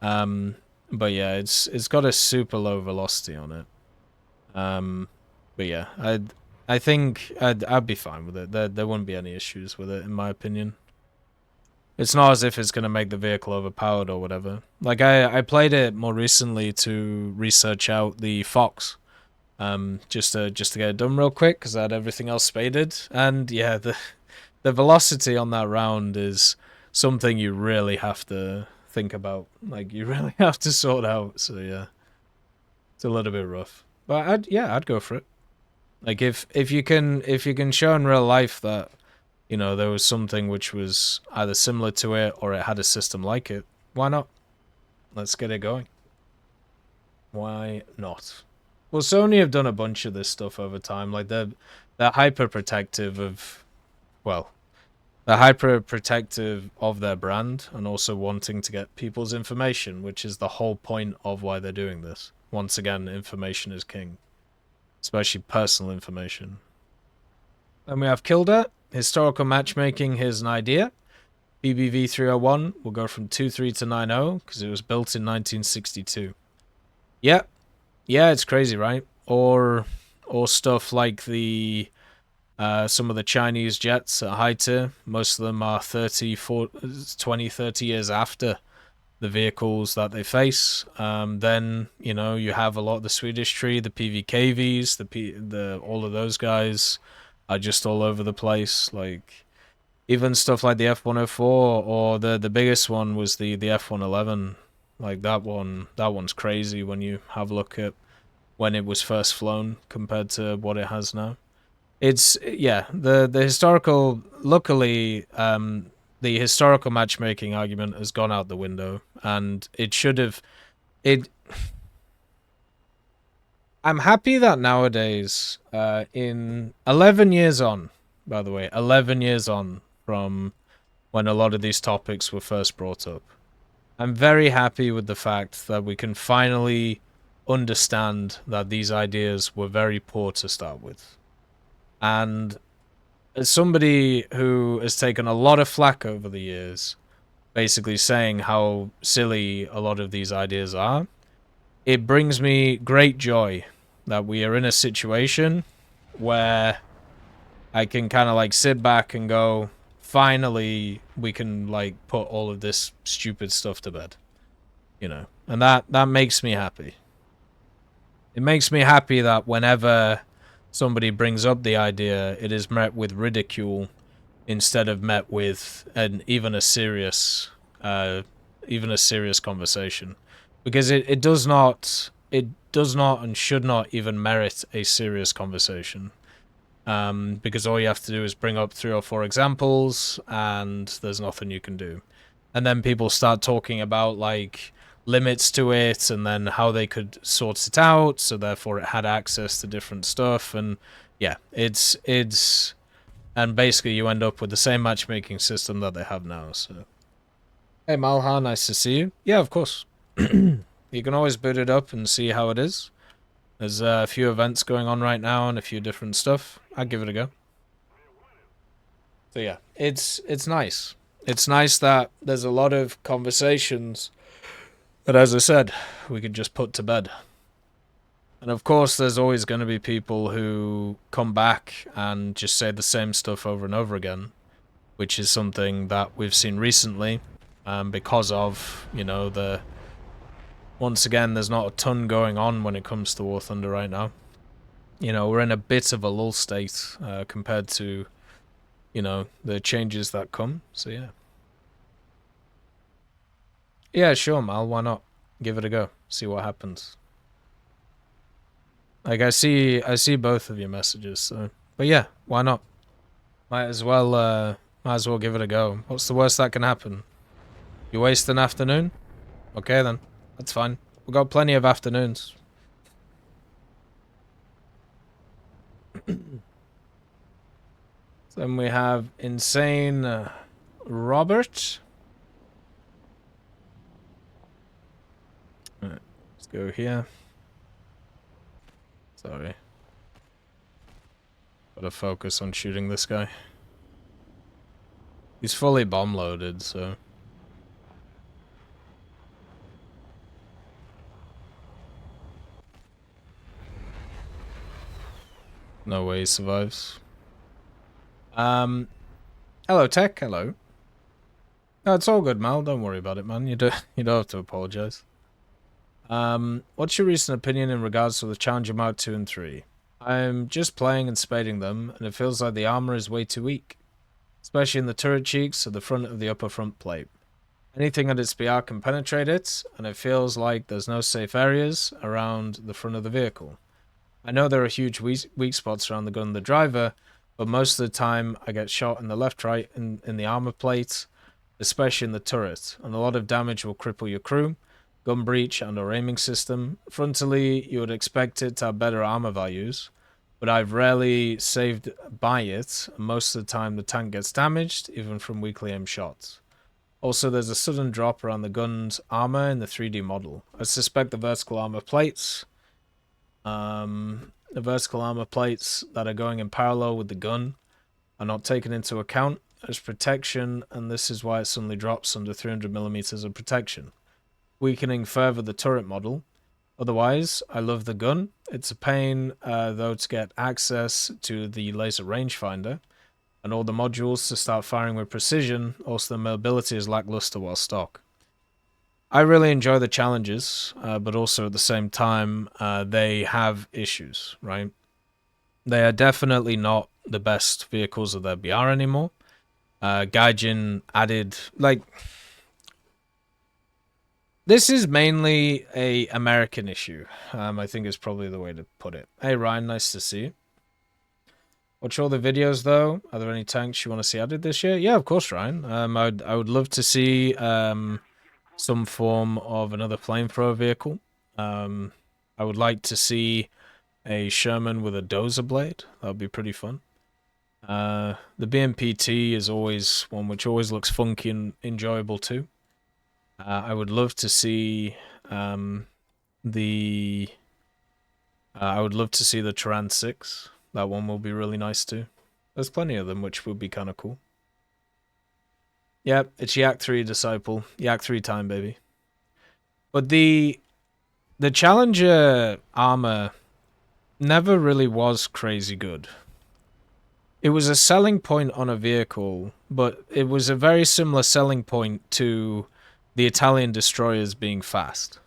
But yeah, it's got a super low velocity on it. But yeah, I think I'd be fine with it. There wouldn't be any issues with it, in my opinion. It's not as if it's gonna make the vehicle overpowered or whatever. Like I played it more recently to research out the Fox, just to get it done real quick because I had everything else spaded. And yeah, the velocity on that round is something you really have to think about. Like you really have to sort out. So yeah, it's a little bit rough. But I'd go for it. Like if you can show in real life that, you know, there was something which was either similar to it or it had a system like it, why not? Let's get it going. Why not? Well, Sony have done a bunch of this stuff over time. Like they're hyper protective of, well, they're hyper protective of their brand and also wanting to get people's information, which is the whole point of why they're doing this. Once again, information is king, especially personal information. Then we have Kilda. Historical matchmaking, here's an idea. BBV 301 will go from 23 to 90 because it was built in 1962. Yeah, it's crazy, right? Or stuff like the some of the Chinese jets at high tier. Most of them are 30 years after the vehicles that they face. Then, you know, you have a lot of the Swedish tree, the PVKVs, the all of those guys are just all over the place. Like even stuff like the F104 or the biggest one was the F111. Like that one's crazy when you have a look at when it was first flown compared to what it has now. It's yeah, the historical, luckily the historical matchmaking argument has gone out the window, and it should have it I'm happy that nowadays, in 11 years on, by the way, 11 years on from when a lot of these topics were first brought up, I'm very happy with the fact that we can finally understand that these ideas were very poor to start with. And as somebody who has taken a lot of flack over the years, basically saying how silly a lot of these ideas are, it brings me great joy that we are in a situation where I can kind of like sit back and go, finally, we can like put all of this stupid stuff to bed, you know, and that makes me happy. It makes me happy that whenever somebody brings up the idea, it is met with ridicule instead of met with even a serious conversation, because it does not and should not even merit a serious conversation, because all you have to do is bring up 3 or 4 examples and there's nothing you can do, and then people start talking about like limits to it and then how they could sort it out, so therefore it had access to different stuff, and yeah, it's and basically you end up with the same matchmaking system that they have now. So Hey Malha, nice to see you. Yeah, of course. You can always boot it up and see how it is. There's a few events going on right now and a few different stuff. I'd give it a go. So yeah, it's nice. It's nice that there's a lot of conversations that, as I said, we could just put to bed. And of course, there's always going to be people who come back and just say the same stuff over and over again, which is something that we've seen recently, because of, you know, once again, there's not a ton going on when it comes to War Thunder right now. You know, we're in a bit of a lull state compared to, you know, the changes that come. So yeah. Yeah, sure, Mal. Why not? Give it a go. See what happens. Like I see both of your messages. So, but yeah, why not? Might as well give it a go. What's the worst that can happen? You waste an afternoon? Okay then, that's fine. We've got plenty of afternoons. Then we have Insane Robert. Right, let's go here. Sorry. Gotta focus on shooting this guy. He's fully bomb loaded, so... No way he survives. Hello, Tech. Hello. No, it's all good, Mal. Don't worry about it, man. You don't have to apologize. What's your recent opinion in regards to the Challenger Mark 2 and 3? I'm just playing and spading them, and it feels like the armor is way too weak. Especially in the turret cheeks or the front of the upper front plate. Anything at its BR can penetrate it, and it feels like there's no safe areas around the front of the vehicle. I know there are huge weak spots around the gun and the driver, but most of the time I get shot in the left-right in the armor plate, especially in the turret, and a lot of damage will cripple your crew, gun breach and or aiming system. Frontally, you would expect it to have better armor values, but I've rarely saved by it, and most of the time the tank gets damaged, even from weakly aimed shots. Also, there's a sudden drop around the gun's armor in the 3D model. I suspect the vertical armor plates that are going in parallel with the gun are not taken into account as protection, and this is why it suddenly drops under 300mm of protection, weakening further the turret model. Otherwise, I love the gun. It's a pain, though, to get access to the laser rangefinder and all the modules to start firing with precision. Also, the mobility is lackluster while stock. I really enjoy the challenges, but also at the same time, they have issues, right? They are definitely not the best vehicles of their BR anymore. Gaijin added, like... This is mainly a American issue, I think is probably the way to put it. Hey Ryan, nice to see you. Watch all the videos though. Are there any tanks you want to see added this year? Yeah, of course, Ryan. I would love to see some form of another flamethrower vehicle. I would like to see a Sherman with a dozer blade. That would be pretty fun. The BMPT is always one which always looks funky and enjoyable too. I would love to see the Turan 6. That one will be really nice too. There's plenty of them which would be kind of cool. Yep, it's Yak 3 Disciple. Yak 3 time, baby. But the Challenger armor never really was crazy good. It was a selling point on a vehicle, but it was a very similar selling point to the Italian destroyers being fast.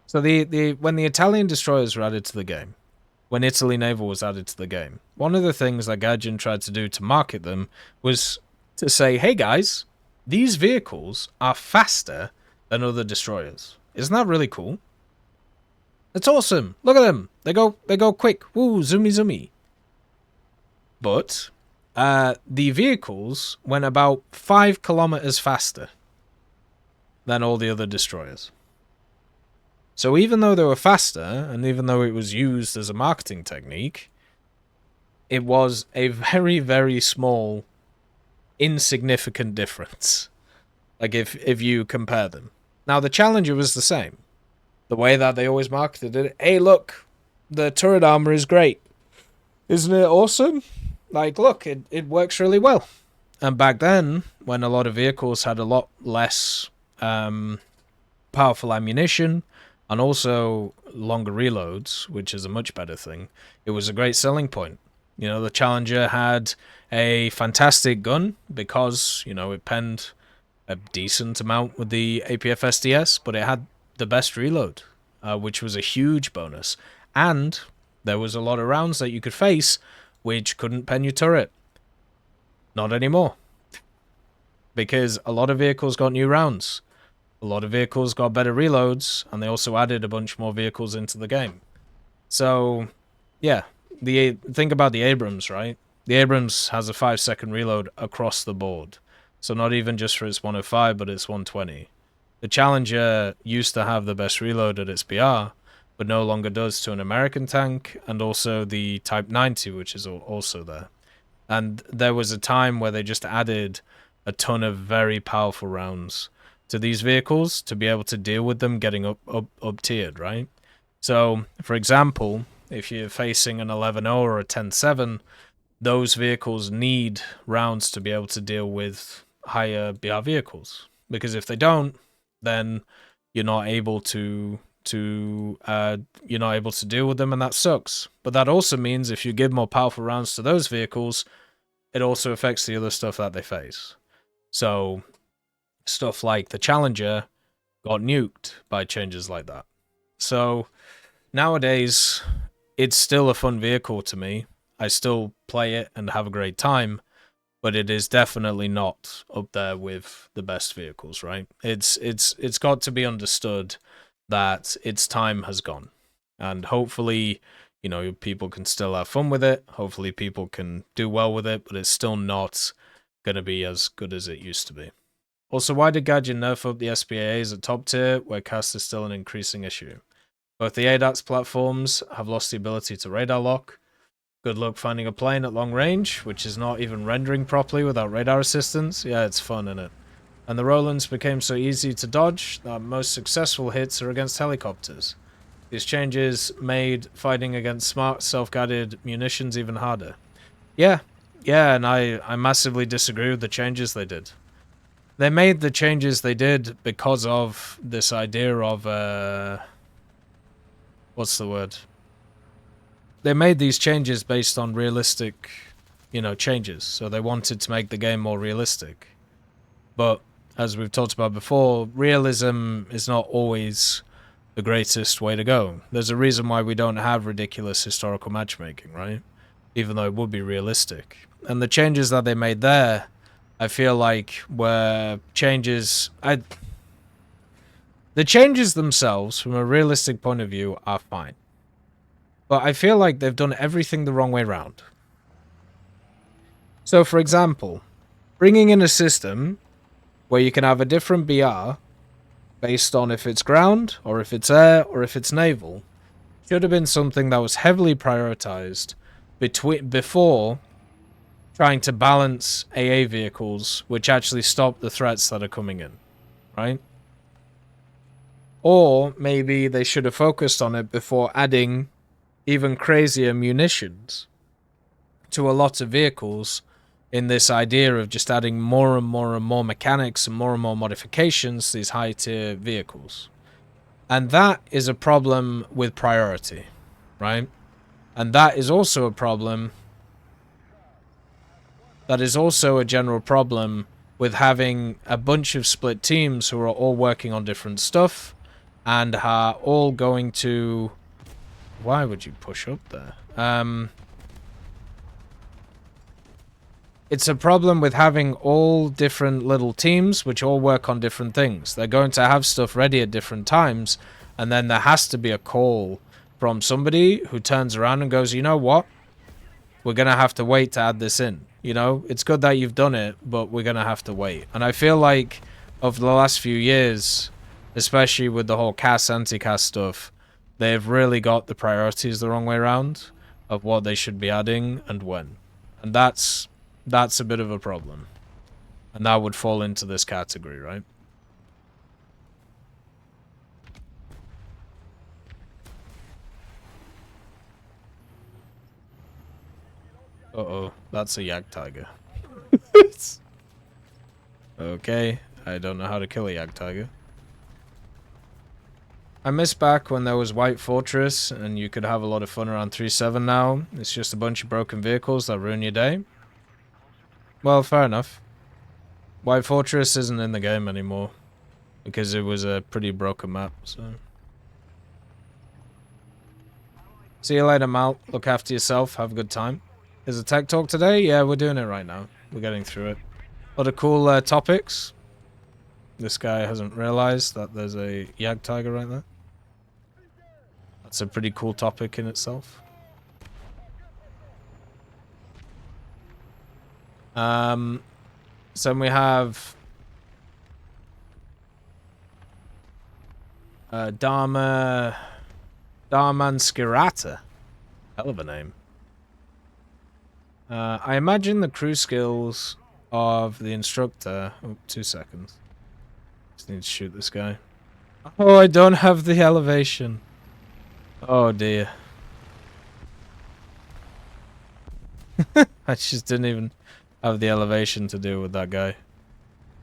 So when the Italian destroyers were added to the game, when Italy Naval was added to the game, one of the things that Gaijin tried to do to market them was to say, hey guys, these vehicles are faster than other destroyers. Isn't that really cool? It's awesome. Look at them. They go quick. Woo, zoomy zoomy. But the vehicles went about 5 kilometers faster than all the other destroyers. So even though they were faster, and even though it was used as a marketing technique, it was a very, very small, insignificant difference. Like, if you compare them. Now, the Challenger was the same. The way that they always marketed it. Hey, look, the turret armor is great. Isn't it awesome? Like, look, it works really well. And back then, when a lot of vehicles had a lot less powerful ammunition and also longer reloads, which is a much better thing, it was a great selling point. You know, the Challenger had a fantastic gun because, you know, it penned a decent amount with the APF SDS, but it had the best reload, which was a huge bonus. And there was a lot of rounds that you could face which couldn't pen your turret. Not anymore. Because a lot of vehicles got new rounds. A lot of vehicles got better reloads, and they also added a bunch more vehicles into the game. So, yeah, think about the Abrams, right? The Abrams has a 5-second reload across the board. So not even just for its 105, but its 120. The Challenger used to have the best reload at its BR, but no longer does to an American tank, and also the Type 90, which is also there. And there was a time where they just added a ton of very powerful rounds to these vehicles to be able to deal with them getting up tiered, right? So, for example, if you're facing an 11-0 or a 10-7, those vehicles need rounds to be able to deal with higher BR vehicles. Because if they don't, then you're not able to deal with them, and that sucks. But that also means if you give more powerful rounds to those vehicles, it also affects the other stuff that they face. So stuff like the Challenger got nuked by changes like that. So nowadays, it's still a fun vehicle to me. I still play it and have a great time, but it is definitely not up there with the best vehicles, right? It's got to be understood that its time has gone. And hopefully, you know, people can still have fun with it. Hopefully people can do well with it, but it's still not going to be as good as it used to be. Also, why did Gacha nerf up the SPAAs at top tier, where CAS is still an increasing issue? Both the ADATS platforms have lost the ability to radar lock. Good luck finding a plane at long range, which is not even rendering properly without radar assistance. Yeah, it's fun, isn't it? And the Rolands became so easy to dodge that most successful hits are against helicopters. These changes made fighting against smart, self-guided munitions even harder. Yeah, and I massively disagree with the changes they did. They made the changes they did because of this idea of, what's the word? They made these changes based on realistic, changes. So they wanted to make the game more realistic. But, as we've talked about before, realism is not always the greatest way to go. There's a reason why we don't have ridiculous historical matchmaking, right? Even though it would be realistic. And the changes that they made there, I feel like were changes... The changes themselves, from a realistic point of view, are fine. But I feel like they've done everything the wrong way round. So, for example, bringing in a system where you can have a different BR based on if it's ground, or if it's air, or if it's naval, should have been something that was heavily prioritized before trying to balance AA vehicles, which actually stop the threats that are coming in, right? Or maybe they should have focused on it before adding even crazier munitions to a lot of vehicles, in this idea of just adding more and more and more mechanics and more modifications to these high-tier vehicles. And that is a problem with priority, right? And that is also a problem... That is also a general problem with having a bunch of split teams who are all working on different stuff and are all going to... Why would you push up there? It's a problem with having all different little teams which all work on different things. They're going to have stuff ready at different times, and then there has to be a call from somebody who turns around and goes, you know what? We're going to have to wait to add this in. You know, it's good that you've done it, but we're going to have to wait. And I feel like over the last few years, especially with the whole CAS anti-CAS stuff, they've really got the priorities the wrong way around of what they should be adding and when. And that's a bit of a problem. And that would fall into this category, right? Uh-oh, that's a Yak Tiger. Okay, I don't know how to kill a Yak Tiger. I miss back when there was White Fortress and you could have a lot of fun around 3.7 now. It's just a bunch of broken vehicles that ruin your day. Well, fair enough. White Fortress isn't in the game anymore because it was a pretty broken map, so... See you later, Mal. Look after yourself. Have a good time. Is a tech talk today? Yeah, we're doing it right now. We're getting through it. A lot of cool topics. This guy hasn't realized that there's a Yak Tiger right there. That's a pretty cool topic in itself. So we have Darmanskirata. Hell of a name. I imagine the crew skills of the instructor... Oh, 2 seconds. Just need to shoot this guy. Oh, I don't have the elevation. Oh, dear. I just didn't even have the elevation to deal with that guy.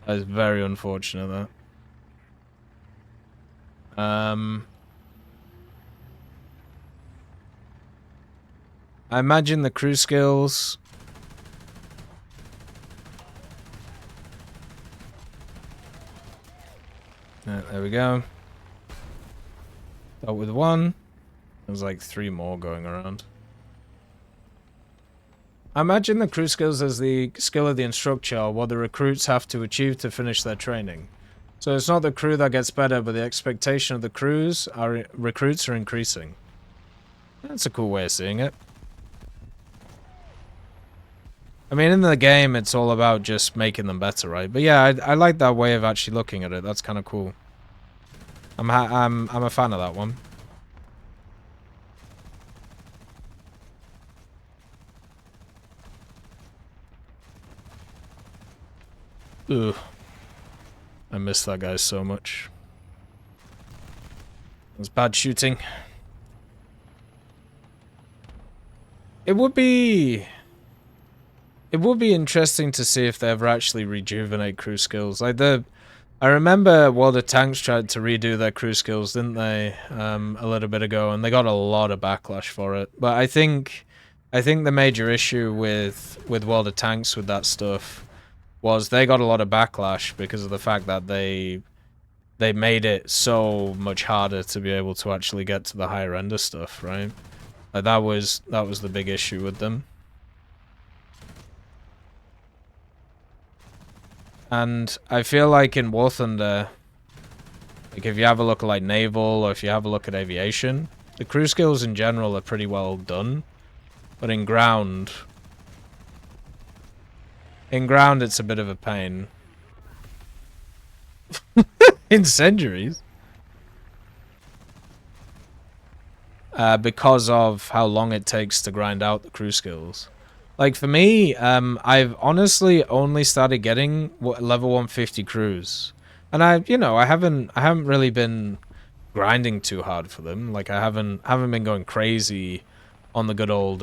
That is very unfortunate, that. I imagine the crew skills... there we go. Dealt with one. There's like 3 more going around. I imagine the crew skills as the skill of the instructor, or what the recruits have to achieve to finish their training. So it's not the crew that gets better, but the expectation of the recruits are increasing. That's a cool way of seeing it. I mean, in the game, it's all about just making them better, right? But yeah, I like that way of actually looking at it. That's kind of cool. I'm a fan of that one. Ugh. I miss that guy so much. It was bad shooting. It would be interesting to see if they ever actually rejuvenate crew skills. Like I remember World of Tanks tried to redo their crew skills, didn't they? A little bit ago, and they got a lot of backlash for it. But I think the major issue with World of Tanks with that stuff was they got a lot of backlash because of the fact that they made it so much harder to be able to actually get to the higher end of stuff, right? Like that was the big issue with them. And I feel like in War Thunder, like if you have a look at like naval or if you have a look at aviation, the crew skills in general are pretty well done. But in ground, it's a bit of a pain. Incendiaries? Because of how long it takes to grind out the crew skills. Like for me, I've honestly only started getting level 150 crews, and I haven't really been grinding too hard for them. Like I haven't been going crazy on the good old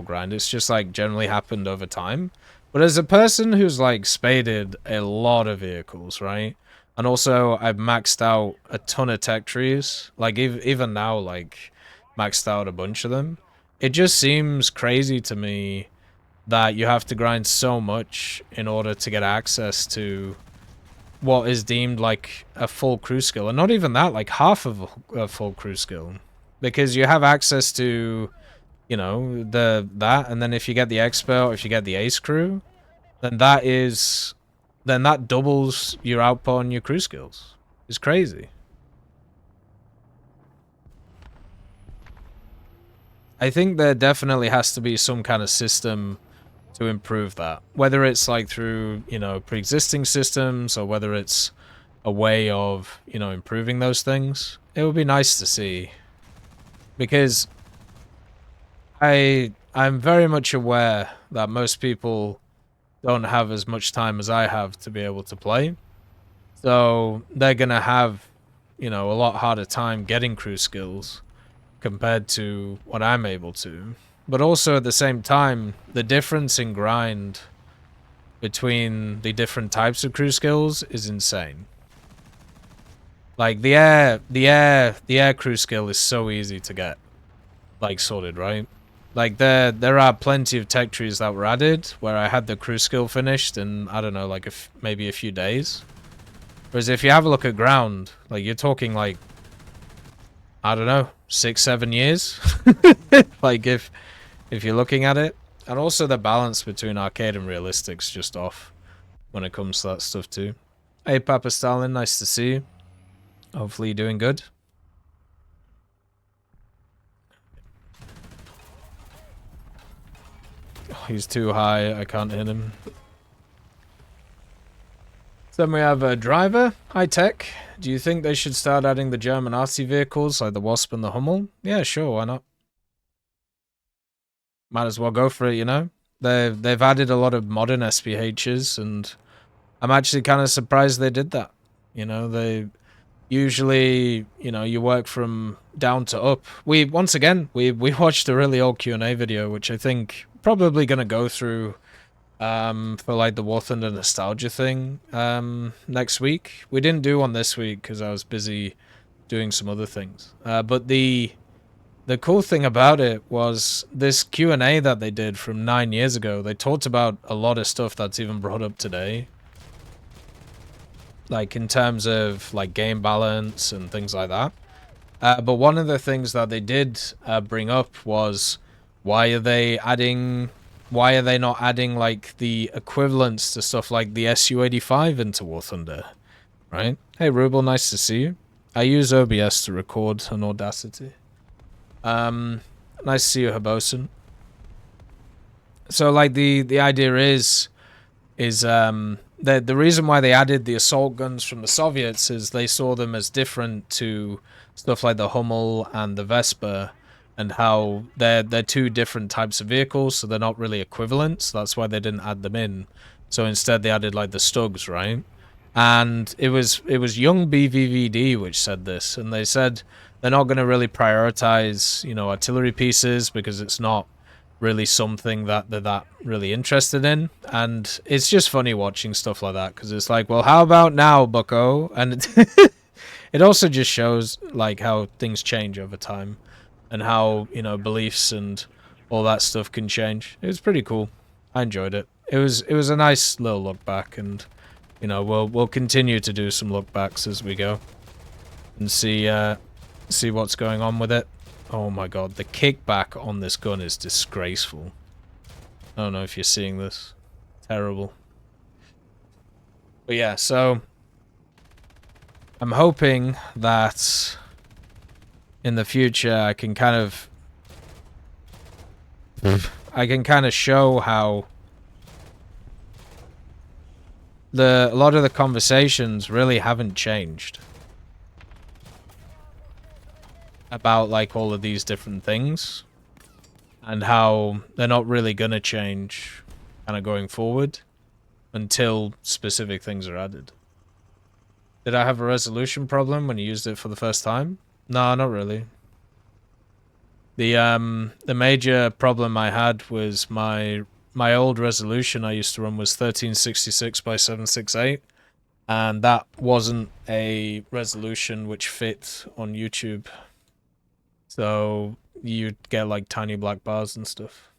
grind. It's just like generally happened over time. But as a person who's like spaded a lot of vehicles, right? And also I've maxed out a ton of tech trees. Like even now, like maxed out a bunch of them. It just seems crazy to me that you have to grind so much in order to get access to what is deemed like a full crew skill. And not even that, like half of a full crew skill. Because you have access to, you know, that, and then if you get the expert or if you get the ace crew, then that doubles your output on your crew skills. It's crazy. I think there definitely has to be some kind of system to improve that. Whether it's like through, you know, pre-existing systems or whether it's a way of, you know, improving those things. It would be nice to see. Because I'm very much aware that most people don't have as much time as I have to be able to play. So they're going to have, you know, a lot harder time getting crew skills compared to what I'm able to. But also at the same time, the difference in grind between the different types of crew skills is insane. Like the air crew skill is so easy to get like sorted, right? Like there are plenty of tech trees that were added where I had the crew skill finished in, I don't know, like maybe a few days. Whereas if you have a look at ground, like you're talking like, I don't know, 6-7 years. Like if you're looking at it. And also the balance between arcade and realistic's just off when it comes to that stuff too. Hey Papa Stalin, nice to see you. Hopefully you're doing good. Oh, he's too high, I can't hit him. Then we have a driver. Hi Tech. Do you think they should start adding the German RC vehicles like the Wasp and the Hummel? Yeah, sure, why not? Might as well go for it, you know? They've added a lot of modern SPHs, and I'm actually kind of surprised they did that. You know, they usually, you know, you work from down to up. We watched a really old Q&A video, which I think probably gonna go through for like the War Thunder nostalgia thing next week. We didn't do one this week because I was busy doing some other things. But the cool thing about it was this Q&A that they did from 9 years ago. They talked about a lot of stuff that's even brought up today. Like in terms of like game balance and things like that. But one of the things that they did bring up was why are they not adding like the equivalents to stuff like the SU-85 into War Thunder, right? Hey Ruble, nice to see you. I use OBS to record on Audacity. Nice to see you, Habosin. So like the idea is the reason why they added the assault guns from the Soviets is they saw them as different to stuff like the Hummel and the Vespa, and how they're two different types of vehicles, so they're not really equivalent. So that's why they didn't add them in. So instead they added like the Stugs, right? And it was Young BVVD which said this, and they said they're not going to really prioritize, you know, artillery pieces because it's not really something that they're that really interested in. And it's just funny watching stuff like that because it's like, well, how about now, bucko? And it also just shows like how things change over time and how, you know, beliefs and all that stuff can change. It was pretty cool. I enjoyed it. It was a nice little look back, and you know, we'll continue to do some look backs as we go and see what's going on with it. Oh my god, the kickback on this gun is disgraceful. I don't know if you're seeing this. Terrible. But yeah, so I'm hoping that in the future I can kind of show how a lot of the conversations really haven't changed about like all of these different things, and how they're not really gonna change kind of going forward until specific things are added. Did I have a resolution problem when you used it for the first time? No, not really. The major problem I had was my old resolution I used to run was 1366 by 768, and that wasn't a resolution which fit on YouTube. So you'd get like tiny black bars and stuff.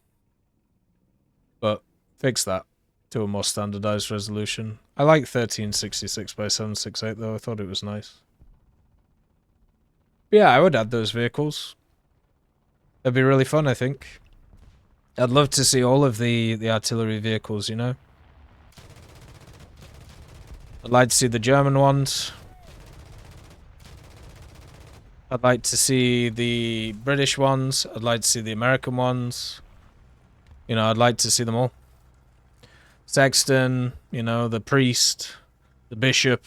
But fix that to a more standardized resolution. I like 1366 by 768 though, I thought it was nice. But yeah, I would add those vehicles. That'd be really fun, I think. I'd love to see all of the artillery vehicles, you know? I'd like to see the German ones. I'd like to see the British ones. I'd like to see the American ones. You know, I'd like to see them all. Sexton, you know, the Priest, the Bishop,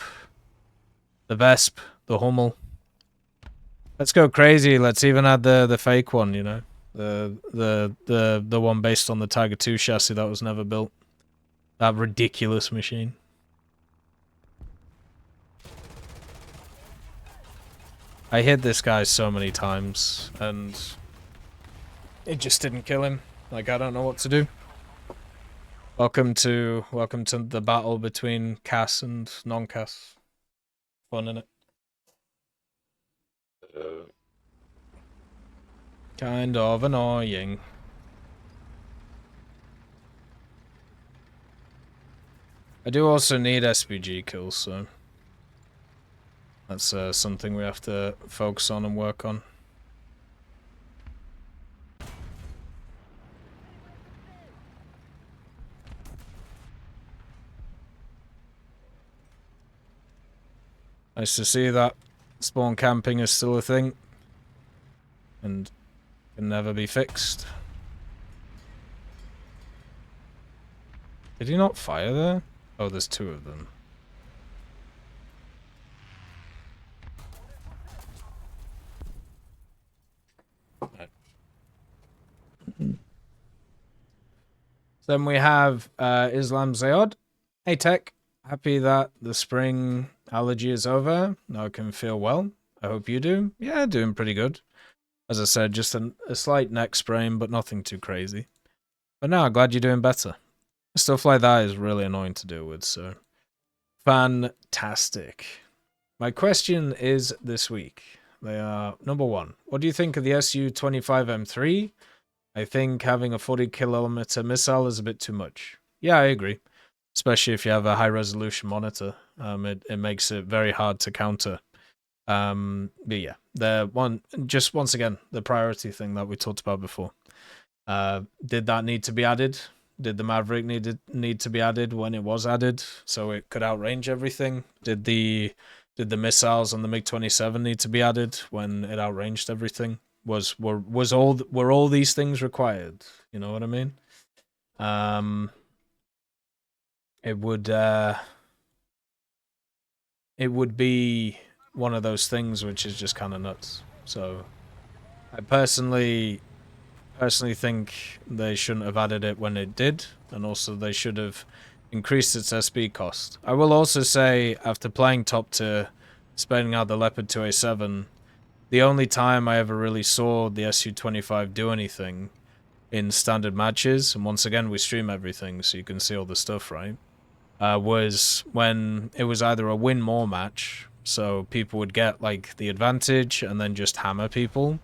the Vesp, the Hummel. Let's go crazy. Let's even add the fake one, you know? The one based on the Tiger 2 chassis that was never built. That ridiculous machine. I hit this guy so many times, and it just didn't kill him. Like, I don't know what to do. Welcome to the battle between CAS and non-CAS. Fun, innit? Kind of annoying. I do also need SPG kills, so that's something we have to focus on and work on. Nice to see that spawn camping is still a thing and can never be fixed. Did he not fire there? Oh, there's two of them. Right. Then we have Islam Zayod. Hey Tech, happy that the spring allergy is over. Now I can feel well. I hope you do. Yeah, doing pretty good. As I said, just a slight neck sprain, but nothing too crazy. But no, glad you're doing better. Stuff like that is really annoying to deal with, so fantastic. My question is this week. They are, number one, what do you think of the Su-25M3? I think having a 40km missile is a bit too much. Yeah, I agree. Especially if you have a high-resolution monitor. It makes it very hard to counter. But yeah, once again, the priority thing that we talked about before. Did that need to be added? Did the Maverick need to be added when it was added, so it could outrange everything? Did the missiles on the MiG-27 need to be added when it outranged everything? Were all these things required? You know what I mean? It would be one of those things which is just kind of nuts. So I personally think they shouldn't have added it when it did, and also they should have increased its SB cost. I will also say, after playing top tier, spending out the Leopard 2A7, the only time I ever really saw the Su-25 do anything in standard matches, and once again we stream everything so you can see all the stuff, right? Was when it was either a win more match, so people would get like the advantage and then just hammer people,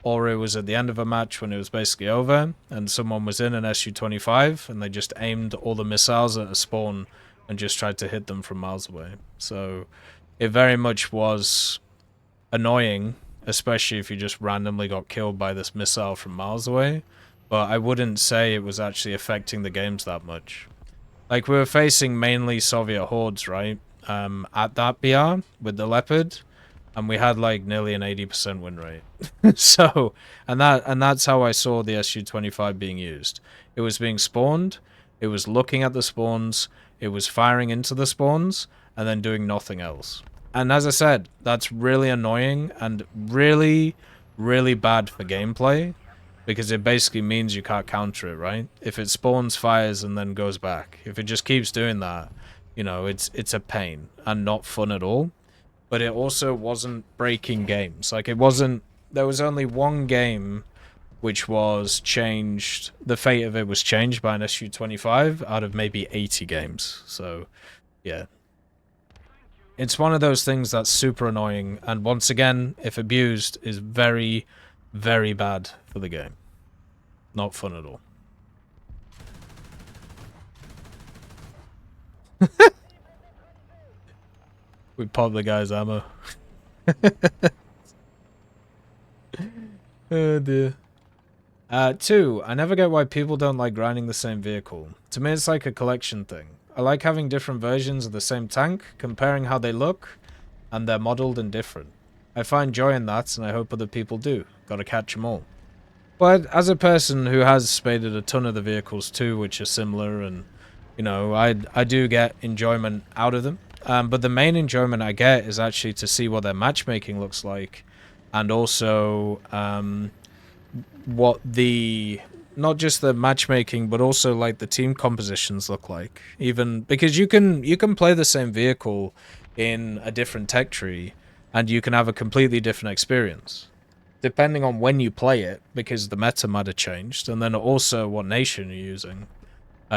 or it was at the end of a match when it was basically over and someone was in an Su-25 and they just aimed all the missiles at a spawn and just tried to hit them from miles away. So it very much was annoying, especially if you just randomly got killed by this missile from miles away, but I wouldn't say it was actually affecting the games that much. Like, we were facing mainly Soviet hordes, right, at that BR with the Leopard, and we had like nearly an 80% win rate. So, and that's how I saw the Su-25 being used. It was being spawned, it was looking at the spawns, it was firing into the spawns, and then doing nothing else. And as I said, that's really annoying and really, really bad for gameplay, because it basically means you can't counter it, right? If it spawns, fires, and then goes back. If it just keeps doing that, you know, it's a pain and not fun at all. But it also wasn't breaking games. Like, it wasn't... There was only one game which was changed... The fate of it was changed by an Su-25 out of maybe 80 games. So, yeah. It's one of those things that's super annoying, and once again, if abused, is very, very bad for the game. Not fun at all. We pop the guy's ammo. Oh dear. 2, I never get why people don't like grinding the same vehicle. To me, it's like a collection thing. I like having different versions of the same tank, comparing how they look, and they're modeled and different. I find joy in that, and I hope other people do. Gotta catch them all. But as a person who has spaded a ton of the vehicles too, which are similar, and, you know, I do get enjoyment out of them. But the main enjoyment I get is actually to see what their matchmaking looks like, and also what the... not just the matchmaking, but also like the team compositions look like. Even because you can play the same vehicle in a different tech tree, and you can have a completely different experience. depending on when you play it, because the meta might have changed, and then also what nation you're using,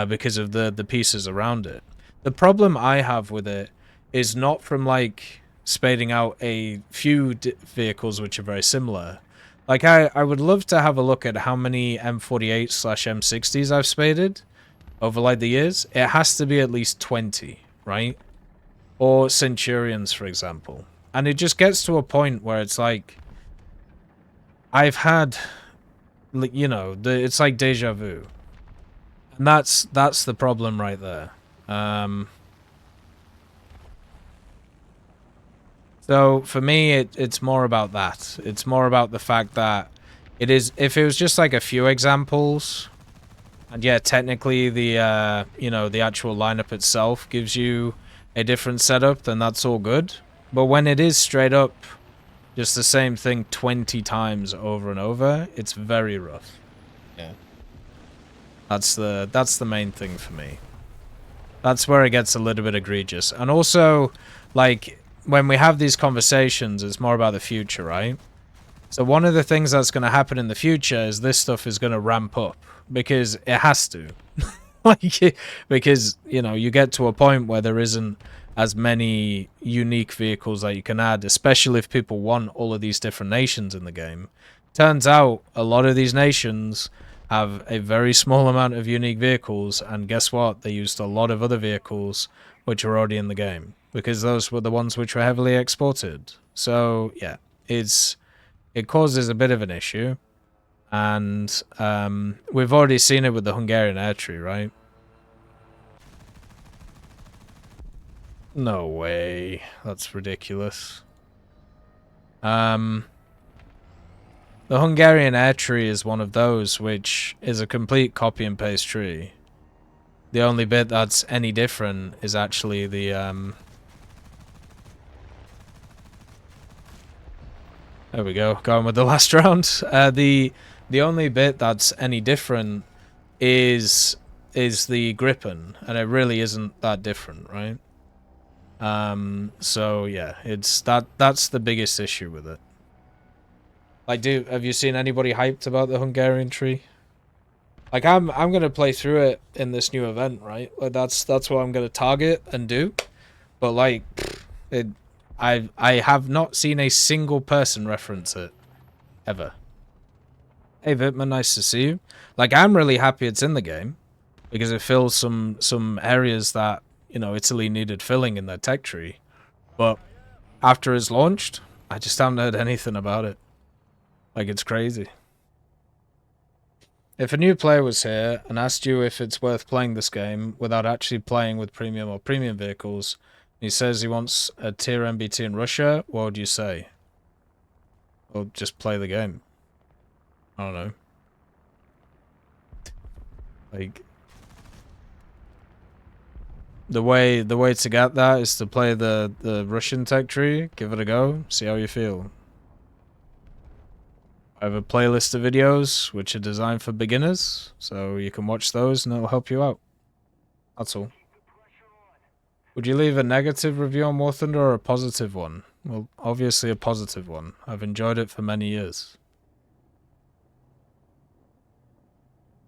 because of the pieces around it. The problem I have with it is not from, like, spading out a few vehicles which are very similar. Like, I would love to have a look at how many M48/M60s I've spaded over, like, the years. It has to be at least 20, right? Or Centurions, for example. And it just gets to a point where it's like, I've had, you know, it's like deja vu. And that's the problem right there. So for me, it's more about that. It's more about the fact that it is, if it was just like a few examples, and yeah, technically the, you know, the actual lineup itself gives you a different setup, then that's all good. But when it is straight up just the same thing 20 times over and over, it's very rough. Yeah. That's the main thing for me. That's where it gets a little bit egregious. And also, like, when we have these conversations, it's more about the future, right? So one of the things that's going to happen in the future is this stuff is going to ramp up, because it has to. Like, because, you know, you get to a point where there isn't as many unique vehicles that you can add, especially if people want all of these different nations in the game. Turns out a lot of these nations have a very small amount of unique vehicles, and guess what? They used a lot of other vehicles which are already in the game, because those were the ones which were heavily exported. So yeah, it causes a bit of an issue, and we've already seen it with the Hungarian air tree, right? No way. That's ridiculous. The Hungarian air tree is one of those which is a complete copy and paste tree. The only bit that's any different is actually the there we go, going with the last round. The only bit that's any different is the Gripen, and it really isn't that different, right? So yeah, it's that's the biggest issue with it. Like, have you seen anybody hyped about the Hungarian tree? Like, I'm gonna play through it in this new event, right? Like, that's what I'm gonna target and do. But like, I have not seen a single person reference it ever. Hey Vitman, nice to see you. Like, I'm really happy it's in the game, because it fills some areas that, you know, Italy needed filling in their tech tree. But after it's launched, I just haven't heard anything about it. Like, it's crazy. If a new player was here and asked you if it's worth playing this game without actually playing with premium or premium vehicles, and he says he wants a tier MBT in Russia, what would you say? Or just play the game? I don't know. Like, the way to get that is to play the Russian tech tree, give it a go, see how you feel. I have a playlist of videos which are designed for beginners, so you can watch those and it'll help you out. That's all. Would you leave a negative review on War Thunder or a positive one? Well, obviously a positive one. I've enjoyed it for many years.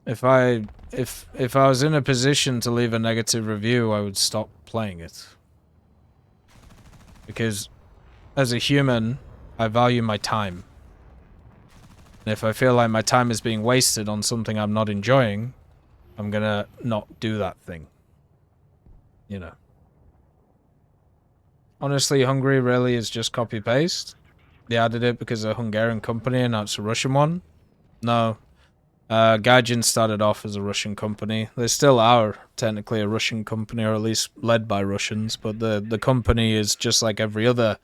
If I was in a position to leave a negative review, I would stop playing it. Because as a human, I value my time. And if I feel like my time is being wasted on something I'm not enjoying, I'm gonna not do that thing. You know. Honestly, Hungary really is just copy-paste. They added it because of a Hungarian company and now it's a Russian one. No. Gaijin started off as a Russian company. They still are technically a Russian company, or at least led by Russians, but the company is just like every other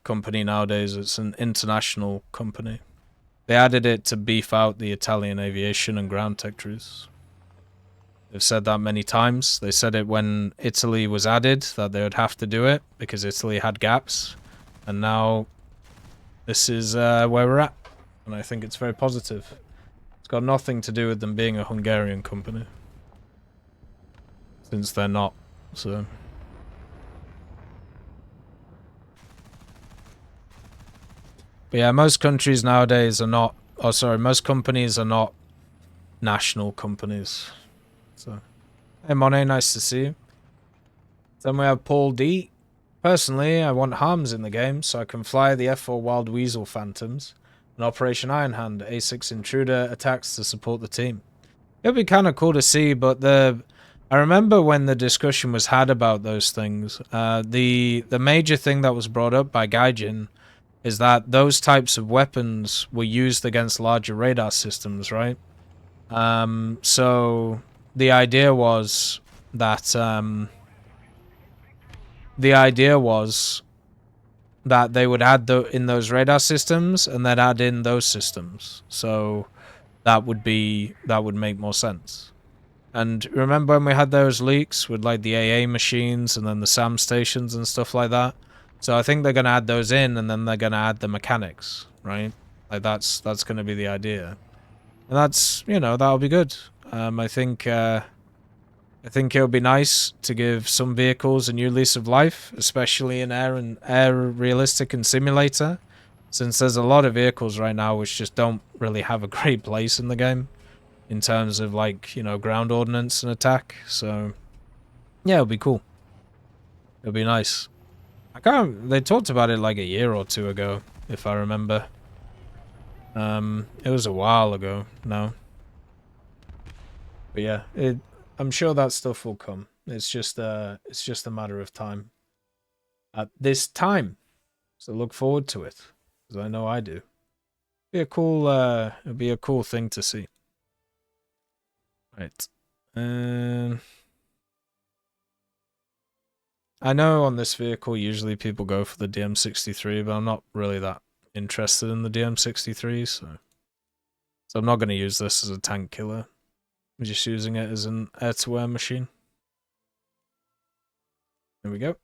company nowadays. It's an international company. They added it to beef out the Italian aviation and ground tech trees. They've said that many times. They said it when Italy was added, that they would have to do it because Italy had gaps. And now this is where we're at. And I think it's very positive. It's got nothing to do with them being a Hungarian company. Since they're not, so... But yeah, most countries nowadays are not... Oh, sorry, most companies are not national companies. So, hey, Monet, nice to see you. Then we have Paul D. Personally, I want Harms in the game so I can fly the F4 Wild Weasel Phantoms and Operation Iron Hand A6 Intruder attacks to support the team. It'd be kind of cool to see, but I remember when the discussion was had about those things, the major thing that was brought up by Gaijin is that those types of weapons were used against larger radar systems, right? So the idea was that they would add in those radar systems and then add in those systems. So that would make more sense. And remember when we had those leaks with like the AA machines and then the SAM stations and stuff like that? So I think they're gonna add those in and then they're gonna add the mechanics, right? Like that's gonna be the idea. And that's, you know, that'll be good. I think it'll be nice to give some vehicles a new lease of life, especially in air realistic and simulator, since there's a lot of vehicles right now which just don't really have a great place in the game in terms of, like, you know, ground ordnance and attack. So yeah, it'll be cool. It'll be nice. They talked about it like a year or two ago, if I remember. It was a while ago now. But yeah, I'm sure that stuff will come. It's just a matter of time. At this time. So look forward to it. Because I know I do. It'll be a cool thing to see. Right. I know on this vehicle usually people go for the DM63, but I'm not really that interested in the DM63, so I'm not going to use this as a tank killer. I'm just using it as an air-to-air machine. There we go.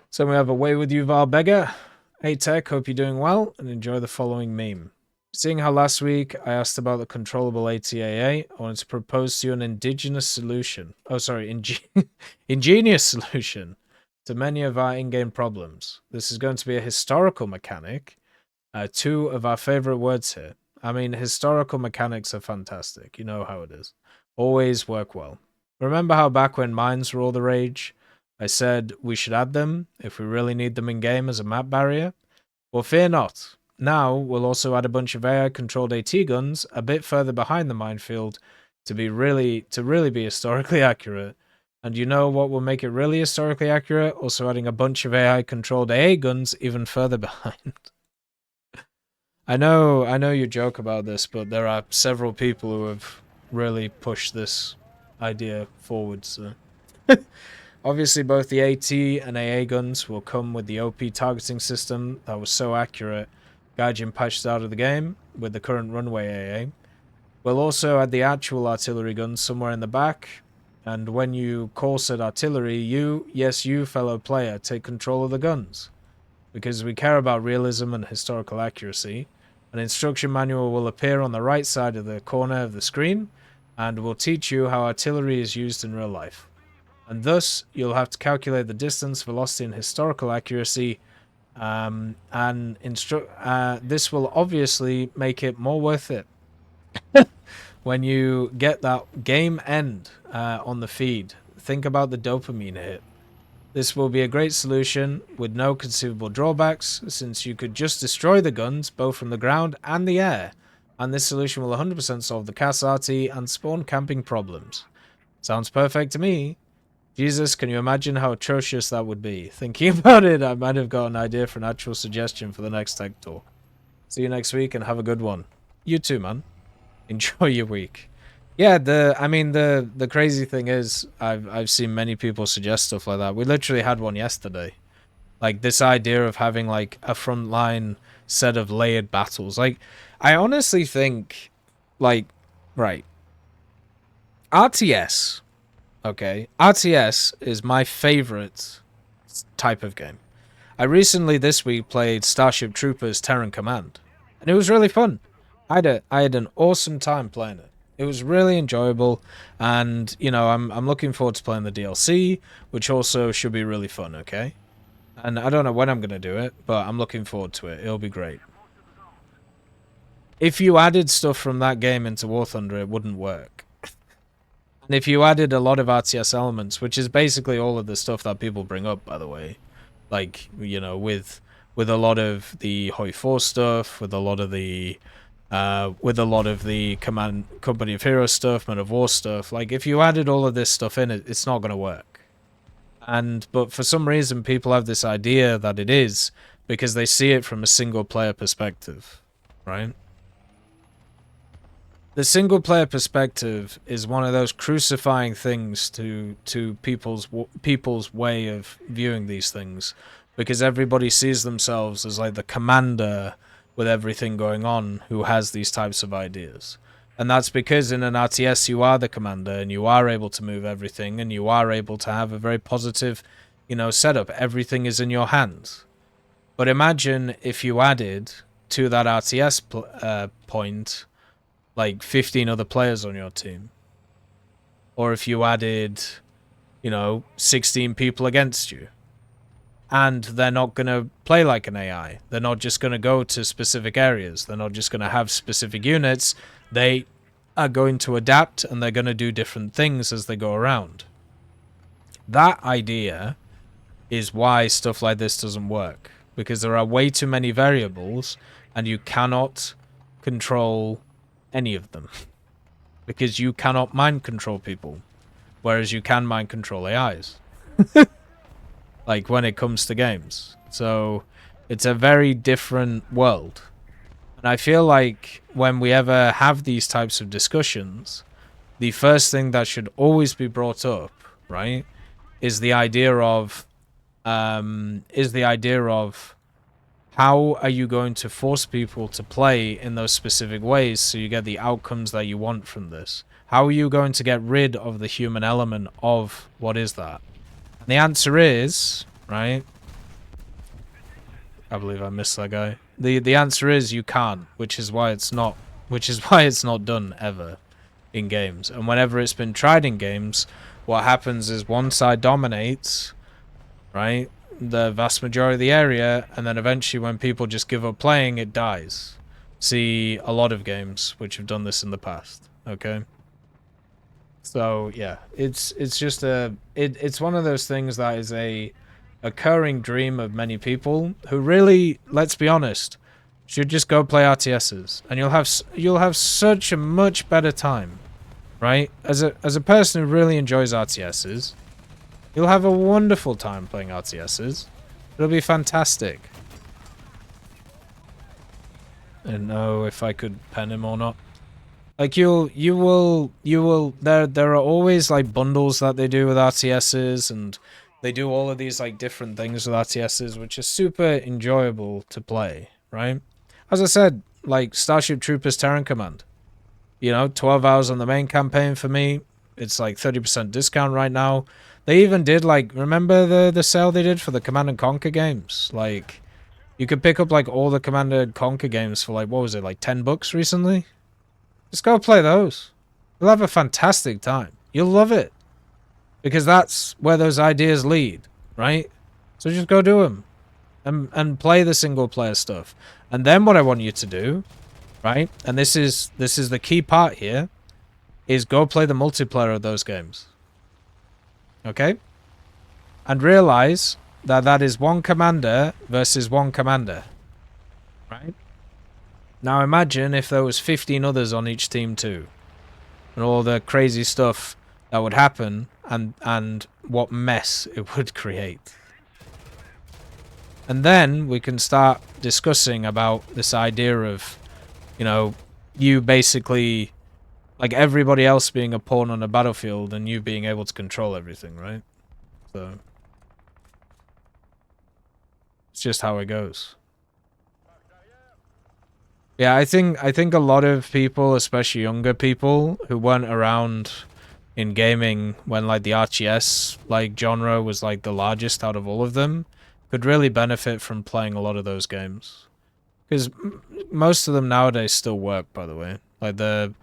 So we have Away With You, Valbega. Hey TEC, hope you're doing well, and enjoy the following meme. Seeing how last week I asked about the controllable ATAA, I wanted to propose to you an ingenious solution to many of our in-game problems. This is going to be a historical mechanic. Two of our favorite words here. I mean, historical mechanics are fantastic. You know how it is. Always work well. Remember how back when mines were all the rage, I said we should add them if we really need them in-game as a map barrier? Well, fear not. Now, we'll also add a bunch of AI-controlled AT guns a bit further behind the minefield to really be historically accurate. And you know what will make it really historically accurate? Also adding a bunch of AI-controlled AA guns even further behind. I know you joke about this, but there are several people who have really pushed this idea forward, so... Obviously, both the AT and AA guns will come with the OP targeting system that was so accurate Gaijin patched out of the game with the current runway AA. We'll also add the actual artillery guns somewhere in the back, and when you call said artillery, you fellow player, take control of the guns. Because we care about realism and historical accuracy, an instruction manual will appear on the right side of the corner of the screen, and will teach you how artillery is used in real life. And thus, you'll have to calculate the distance, velocity, and historical accuracy, this will obviously make it more worth it when you get that game end on the feed. Think about the dopamine hit. This will be a great solution with no conceivable drawbacks, since you could just destroy the guns both from the ground and the air, and this solution will 100% solve the CAS RT and spawn camping problems. Sounds perfect to me. Jesus, can you imagine how atrocious that would be? Thinking about it, I might have got an idea for an actual suggestion for the next tech talk. See you next week and have a good one. You too, man. Enjoy your week. Yeah, the crazy thing is, I've seen many people suggest stuff like that. We literally had one yesterday. Like, this idea of having, like, a frontline set of layered battles. Like, I honestly think, like, right. RTS... Okay, RTS is my favorite type of game. I recently this week played Starship Troopers Terran Command, and it was really fun. I had an awesome time playing it. It was really enjoyable, and you know I'm looking forward to playing the DLC, which also should be really fun. Okay, And I don't know when I'm going to do it, but I'm looking forward to it. It'll be great. If you added stuff from that game into War Thunder, it wouldn't work. And if you added a lot of RTS elements, which is basically all of the stuff that people bring up, by the way, like, you know, with a lot of the Hoi 4 stuff, with a lot of the Command Company of Heroes stuff, Men of War stuff, like, if you added all of this stuff in, it's not going to work. But for some reason, people have this idea that it is because they see it from a single player perspective, right? The single player perspective is one of those crucifying things to people's way of viewing these things, because everybody sees themselves as like the commander with everything going on who has these types of ideas. And that's because in an RTS you are the commander and you are able to move everything and you are able to have a very positive, you know, setup. Everything is in your hands. But imagine if you added to that RTS point like 15 other players on your team. Or if you added, you know, 16 people against you. And they're not going to play like an AI. They're not just going to go to specific areas. They're not just going to have specific units. They are going to adapt and they're going to do different things as they go around. That idea is why stuff like this doesn't work. Because there are way too many variables and you cannot control any of them. Because you cannot mind control people. Whereas you can mind control AIs. Like when it comes to games. So it's a very different world. And I feel like when we ever have these types of discussions, the first thing that should always be brought up, right, is the idea of how are you going to force people to play in those specific ways so you get the outcomes that you want from this? How are you going to get rid of the human element of what is that? And the answer is, right? I believe I missed that guy. The answer is you can't, which is why it's not done ever in games. And whenever it's been tried in games, what happens is one side dominates, right, the vast majority of the area, and then eventually when people just give up playing, it dies. See a lot of games which have done this in the past, okay? So yeah, it's just it's one of those things that is a occurring dream of many people who really, let's be honest, should just go play RTSs, and you'll have such a much better time, right? As a person who really enjoys RTSs, you'll have a wonderful time playing RTSs. It'll be fantastic. I don't know if I could pen him or not. Like you will there are always like bundles that they do with RTSs, and they do all of these like different things with RTSs which are super enjoyable to play, right? As I said, like Starship Troopers Terran Command. You know, 12 hours on the main campaign for me. It's like 30% discount right now. They even did like, remember the sale they did for the Command & Conquer games? Like, you could pick up like all the Command & Conquer games for like, what was it, like $10 recently? Just go play those. You'll have a fantastic time. You'll love it. Because that's where those ideas lead, right? So just go do them. And play the single player stuff. And then what I want you to do, right? And this is the key part here, is go play the multiplayer of those games. Okay? And realize that that is one commander versus one commander. Right? Now imagine if there was 15 others on each team too. And all the crazy stuff that would happen and what mess it would create. And then we can start discussing about this idea of, you know, you basically, like everybody else being a pawn on a battlefield and you being able to control everything, right? So it's just how it goes. Yeah, I think a lot of people, especially younger people who weren't around in gaming when like the RTS like genre was like the largest out of all of them, could really benefit from playing a lot of those games. Because most of them nowadays still work, by the way. Like they're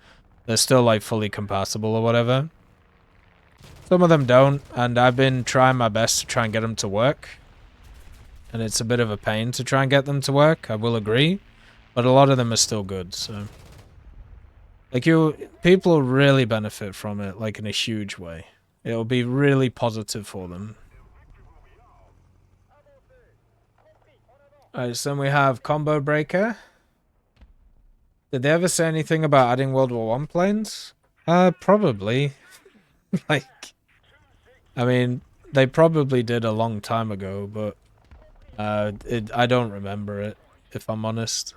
still like fully compatible or whatever. Some of them don't, and I've been trying my best to try and get them to work. and it's a bit of a pain to try and get them to work, I will agree, but a lot of them are still good, so... Like, people will really benefit from it, like, in a huge way. It'll be really positive for them. Alright, so then we have Combo Breaker. Did they ever say anything about adding World War I planes? Probably. Like, I mean, they probably did a long time ago, but I don't remember it, if I'm honest.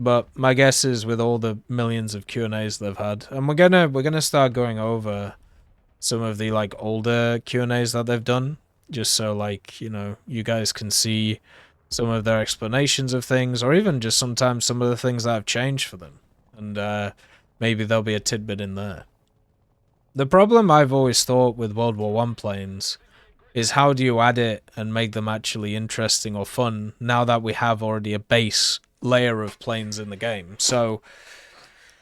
But my guess is with all the millions of Q&As they've had, and we're gonna start going over some of the like older Q&As that they've done, just so like, you know, you guys can see some of their explanations of things, or even just sometimes some of the things that have changed for them, and maybe there'll be a tidbit in there. The problem I've always thought with World War I planes is how do you add it and make them actually interesting or fun now that we have already a base layer of planes in the game. So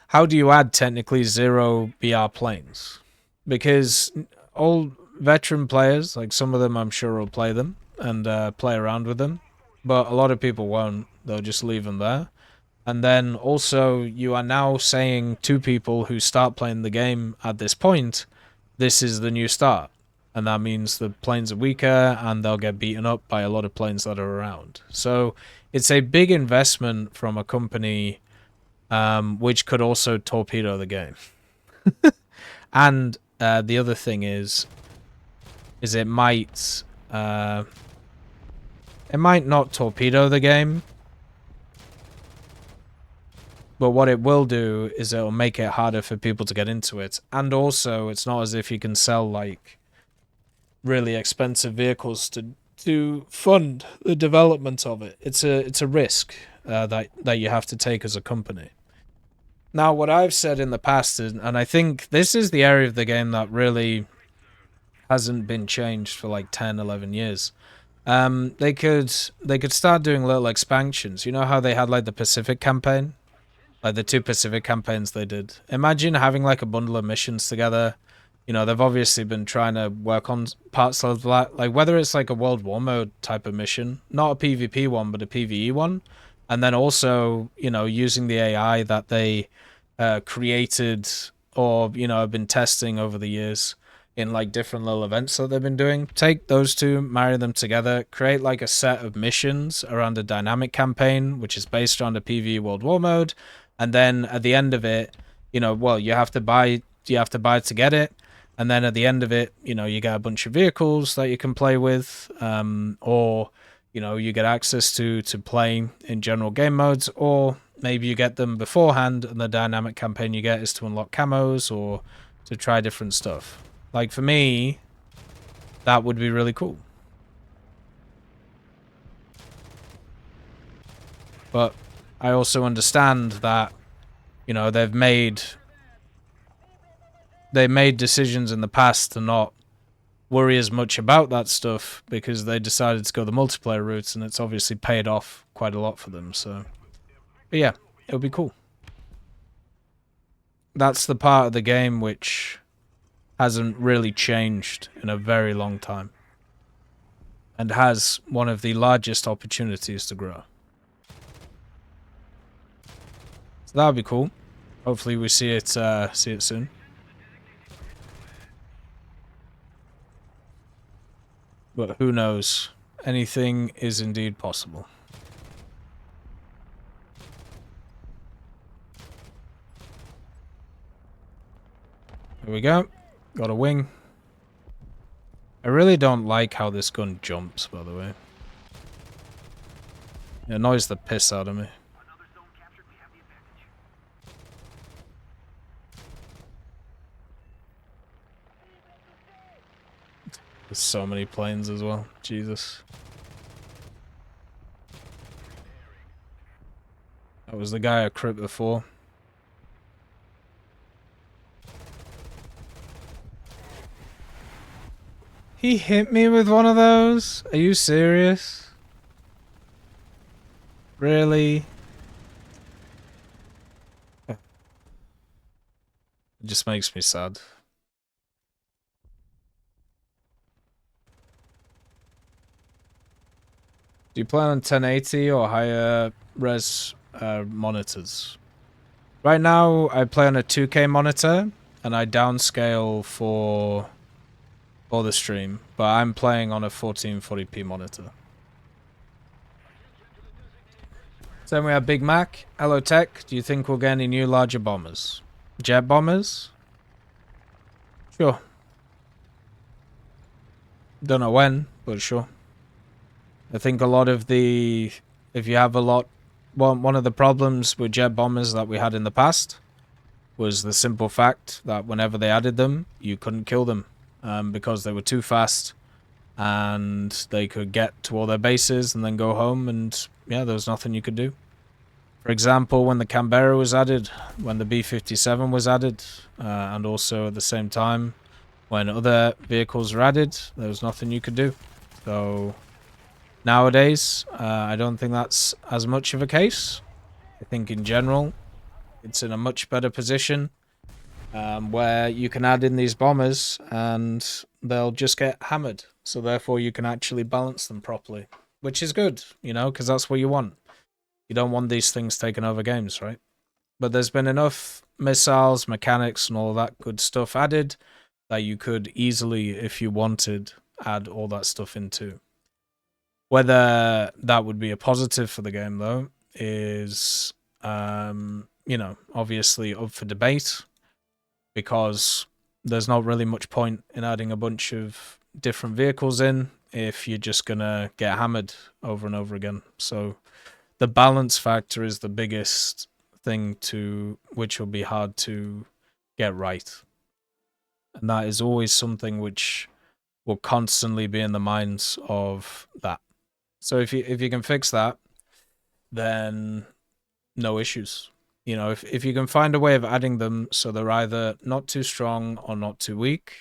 how do you add technically 0 BR planes? Because old veteran players, like some of them I'm sure will play them and play around with them, but a lot of people won't. They'll just leave them there. And then also you are now saying to people who start playing the game at this point, this is the new start. And that means the planes are weaker and they'll get beaten up by a lot of planes that are around. So it's a big investment from a company which could also torpedo the game. And the other thing is it might not torpedo the game, but what it will do is it'll make it harder for people to get into it. And also, it's not as if you can sell like really expensive vehicles to fund the development of it. It's a risk that you have to take as a company. Now, what I've said in the past is, and I think this is the area of the game that really hasn't been changed for like 10, 11 years. They could start doing little expansions. You know how they had like the Pacific campaign? Like the 2 Pacific campaigns they did. Imagine having like a bundle of missions together. You know, they've obviously been trying to work on parts of that, like whether it's like a World War mode type of mission, not a PvP one, but a PvE one. And then also, you know, using the AI that they created or, you know, have been testing over the years in like different little events that they've been doing. Take those 2, marry them together, create like a set of missions around a dynamic campaign, which is based around a PvE World War mode. And then at the end of it, you know, well, you have to buy to get it. And then at the end of it, you know, you get a bunch of vehicles that you can play with, or, you know, you get access to play in general game modes, or maybe you get them beforehand and the dynamic campaign you get is to unlock camos or to try different stuff. Like, for me, that would be really cool. But I also understand that, you know, they made decisions in the past to not worry as much about that stuff because they decided to go the multiplayer route, and it's obviously paid off quite a lot for them. So, but yeah, it'll be cool. That's the part of the game which hasn't really changed in a very long time and has one of the largest opportunities to grow. So that would be cool. Hopefully we see it soon. But who knows? Anything is indeed possible. Here we go. Got a wing. I really don't like how this gun jumps, by the way. It annoys the piss out of me. There's so many planes as well. Jesus. That was the guy I crit before. He hit me with one of those? Are you serious? Really? It just makes me sad. Do you plan on 1080 or higher res monitors? Right now, I play on a 2K monitor, and I downscale for the stream, but I'm playing on a 1440p monitor. Then we have Big Mac. Hello, Tech. Do you think we'll get any new larger bombers? Jet bombers? Sure. Don't know when, but sure. I think a lot of the... If you have a lot... One of the problems with jet bombers that we had in the past was the simple fact that whenever they added them, you couldn't kill them because they were too fast and they could get to all their bases and then go home, and yeah, there was nothing you could do. For example, when the Canberra was added, when the B-57 was added, and also at the same time when other vehicles were added, there was nothing you could do. So nowadays, I don't think that's as much of a case. I think in general, it's in a much better position where you can add in these bombers and they'll just get hammered. So therefore, you can actually balance them properly, which is good, you know, because that's what you want. You don't want these things taking over games, right? But there's been enough missiles, mechanics, and all that good stuff added that you could easily, if you wanted, add all that stuff into. Whether that would be a positive for the game, though, is, you know, obviously up for debate, because there's not really much point in adding a bunch of different vehicles in if you're just gonna get hammered over and over again. So the balance factor is the biggest thing which will be hard to get right. And that is always something which will constantly be in the minds of that. So if you can fix that, then no issues. You know, if you can find a way of adding them so they're either not too strong or not too weak,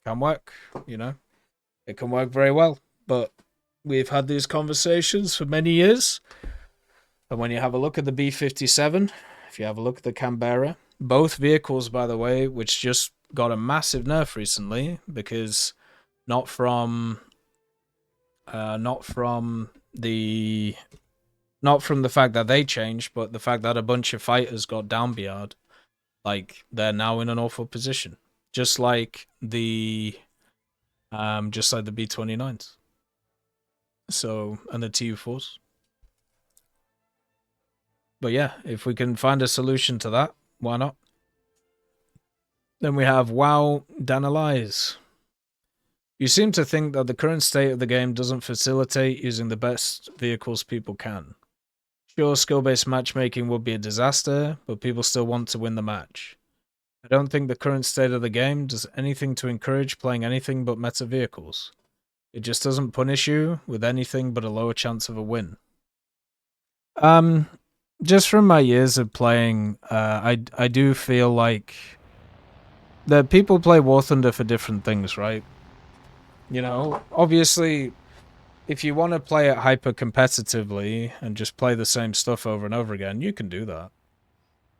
it can work, you know. It can work very well. But we've had these conversations for many years. And when you have a look at the B-57, if you have a look at the Canberra, both vehicles, by the way, which just got a massive nerf recently, because not from the fact that they changed, but the fact that a bunch of fighters got down BR'd, like they're now in an awful position, just like the B-29s. So, and the TU4s. But yeah, if we can find a solution to that, why not? Then we have WoW Danalize. You seem to think that the current state of the game doesn't facilitate using the best vehicles people can. Sure, skill-based matchmaking would be a disaster, but people still want to win the match. I don't think the current state of the game does anything to encourage playing anything but meta vehicles. It just doesn't punish you with anything but a lower chance of a win. Just from my years of playing, I do feel like that people play War Thunder for different things, right? You know, obviously, if you want to play it hyper competitively and just play the same stuff over and over again, you can do that.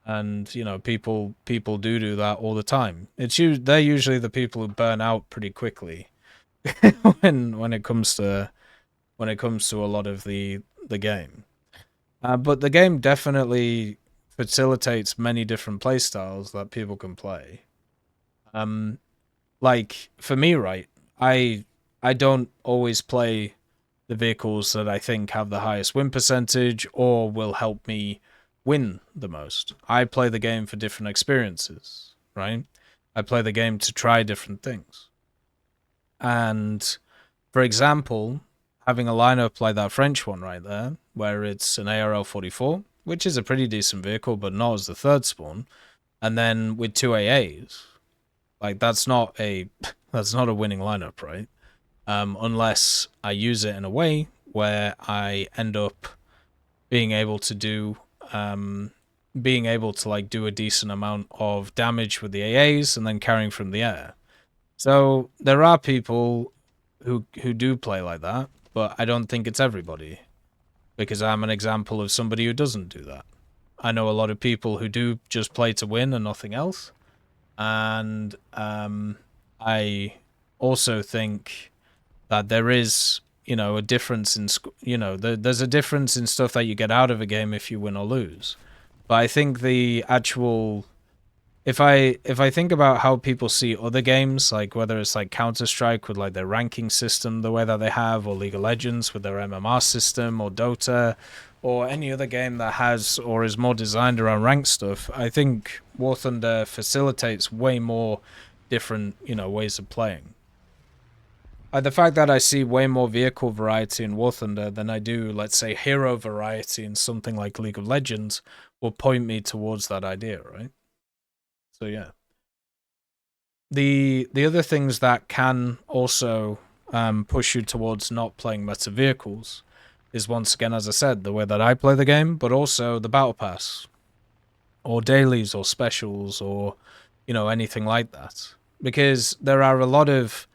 And you know, people do that all the time. They're usually the people who burn out pretty quickly when it comes to a lot of the game. But the game definitely facilitates many different playstyles that people can play. Like for me, right? I don't always play the vehicles that I think have the highest win percentage or will help me win the most. I play the game for different experiences, right? I play the game to try different things. And for example, having a lineup like that French one right there, where it's an ARL-44, which is a pretty decent vehicle, but not as the third spawn, and then with two AAs, like that's not a winning lineup, right? Unless I use it in a way where I end up being able to do like do a decent amount of damage with the AAs and then carrying from the air. So there are people who do play like that, but I don't think it's everybody, because I'm an example of somebody who doesn't do that. I know a lot of people who do just play to win and nothing else, and I also think that there is, a difference in, there's a difference in stuff that you get out of a game if you win or lose. But I think the actual, if I think about how people see other games, like whether it's like Counter-Strike with like their ranking system, the way that they have, or League of Legends with their MMR system, or Dota, or any other game that has or is more designed around ranked stuff, I think War Thunder facilitates way more different, ways of playing. The fact that I see way more vehicle variety in War Thunder than I do, let's say, hero variety in something like League of Legends will point me towards that idea, right? So yeah. The other things that can also push you towards not playing meta vehicles is, once again, as I said, the way that I play the game, but also the battle pass, or dailies, or specials, or anything like that. Because there are a lot of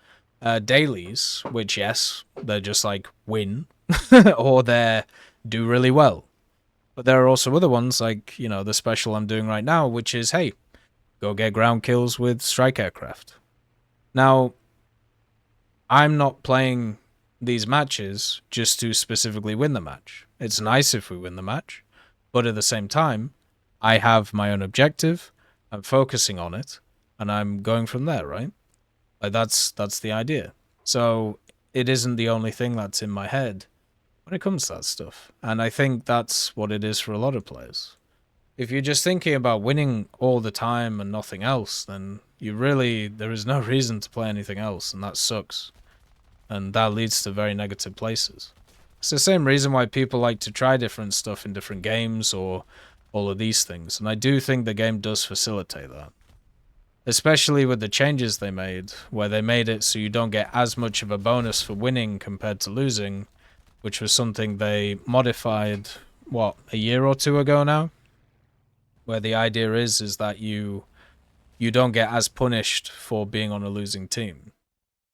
dailies, which, yes, they're just like win, or they do really well. But there are also other ones, like, the special I'm doing right now, which is, hey, go get ground kills with strike aircraft. Now, I'm not playing these matches just to specifically win the match. It's nice if we win the match, but at the same time, I have my own objective, I'm focusing on it, and I'm going from there, right? Like, that's the idea. So it isn't the only thing that's in my head when it comes to that stuff. And I think that's what it is for a lot of players. If you're just thinking about winning all the time and nothing else, then there is no reason to play anything else, and that sucks. And that leads to very negative places. It's the same reason why people like to try different stuff in different games, or all of these things. And I do think the game does facilitate that. Especially with the changes they made, where they made it so you don't get as much of a bonus for winning compared to losing, which was something they modified, a year or two ago now? Where the idea is that you don't get as punished for being on a losing team.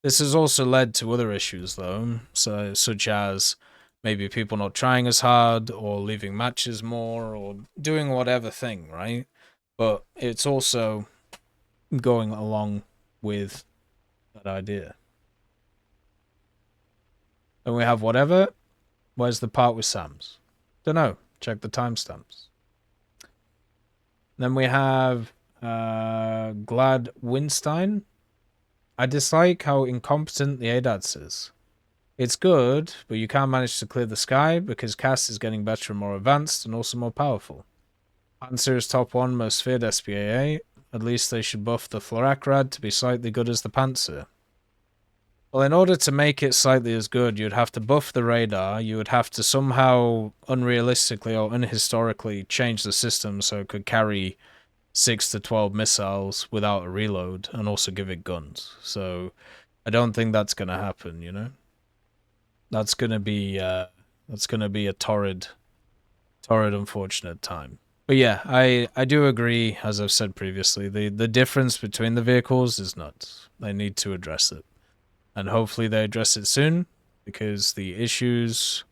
This has also led to other issues, though, such as maybe people not trying as hard, or leaving matches more, or doing whatever thing, right? But it's also going along with that idea. And we have whatever. Where's the part with Sam's? Dunno. Check the timestamps. Then we have Glad Winstein. I dislike how incompetent the ADATS is. It's good, but you can't manage to clear the sky because CAS is getting better and more advanced and also more powerful. Pantsir is top 1 most feared SPAA. At least they should buff the Florakrad to be slightly good as the Pantsir. Well, in order to make it slightly as good, you'd have to buff the radar, you would have to somehow unrealistically or unhistorically change the system so it could carry 6 to 12 missiles without a reload, and also give it guns. So I don't think that's going to happen, That's going to be a torrid unfortunate time. But yeah, I do agree, as I've said previously, the difference between the vehicles is nuts. They need to address it. And hopefully they address it soon, because the issues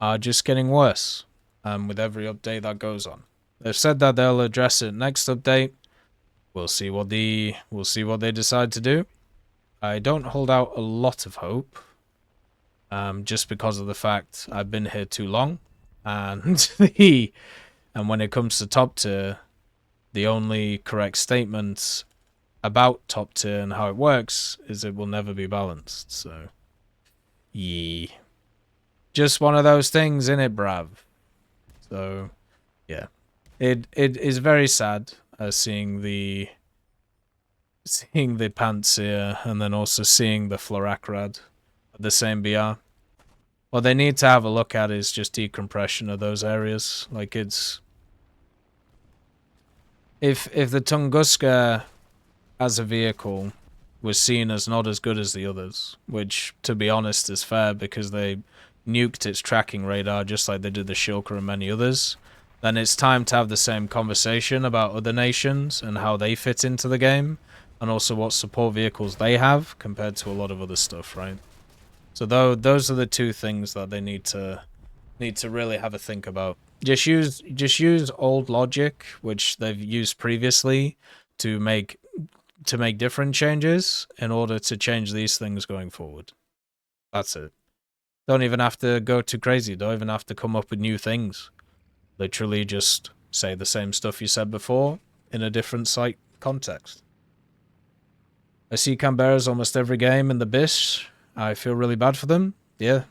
are just getting worse with every update that goes on. They've said that they'll address it next update. We'll see what they decide to do. I don't hold out a lot of hope, just because of the fact I've been here too long, and and when it comes to top tier, the only correct statement about top tier and how it works is it will never be balanced. So, yeah, just one of those things, innit, brav? So, yeah, it is very sad seeing the Pantsir and then also seeing the Florakrad at the same BR. What they need to have a look at is just decompression of those areas. Like, it's if the Tunguska as a vehicle was seen as not as good as the others, which, to be honest, is fair because they nuked its tracking radar just like they did the Shilka and many others, then it's time to have the same conversation about other nations and how they fit into the game, and also what support vehicles they have compared to a lot of other stuff, right? So those are the two things that they need to really have a think about. Just use old logic, which they've used previously, to make different changes in order to change these things going forward. That's it. Don't even have to go too crazy. Don't even have to come up with new things. Literally just say the same stuff you said before in a different site context. I see Canberras almost every game in the Bish. I feel really bad for them. Yeah.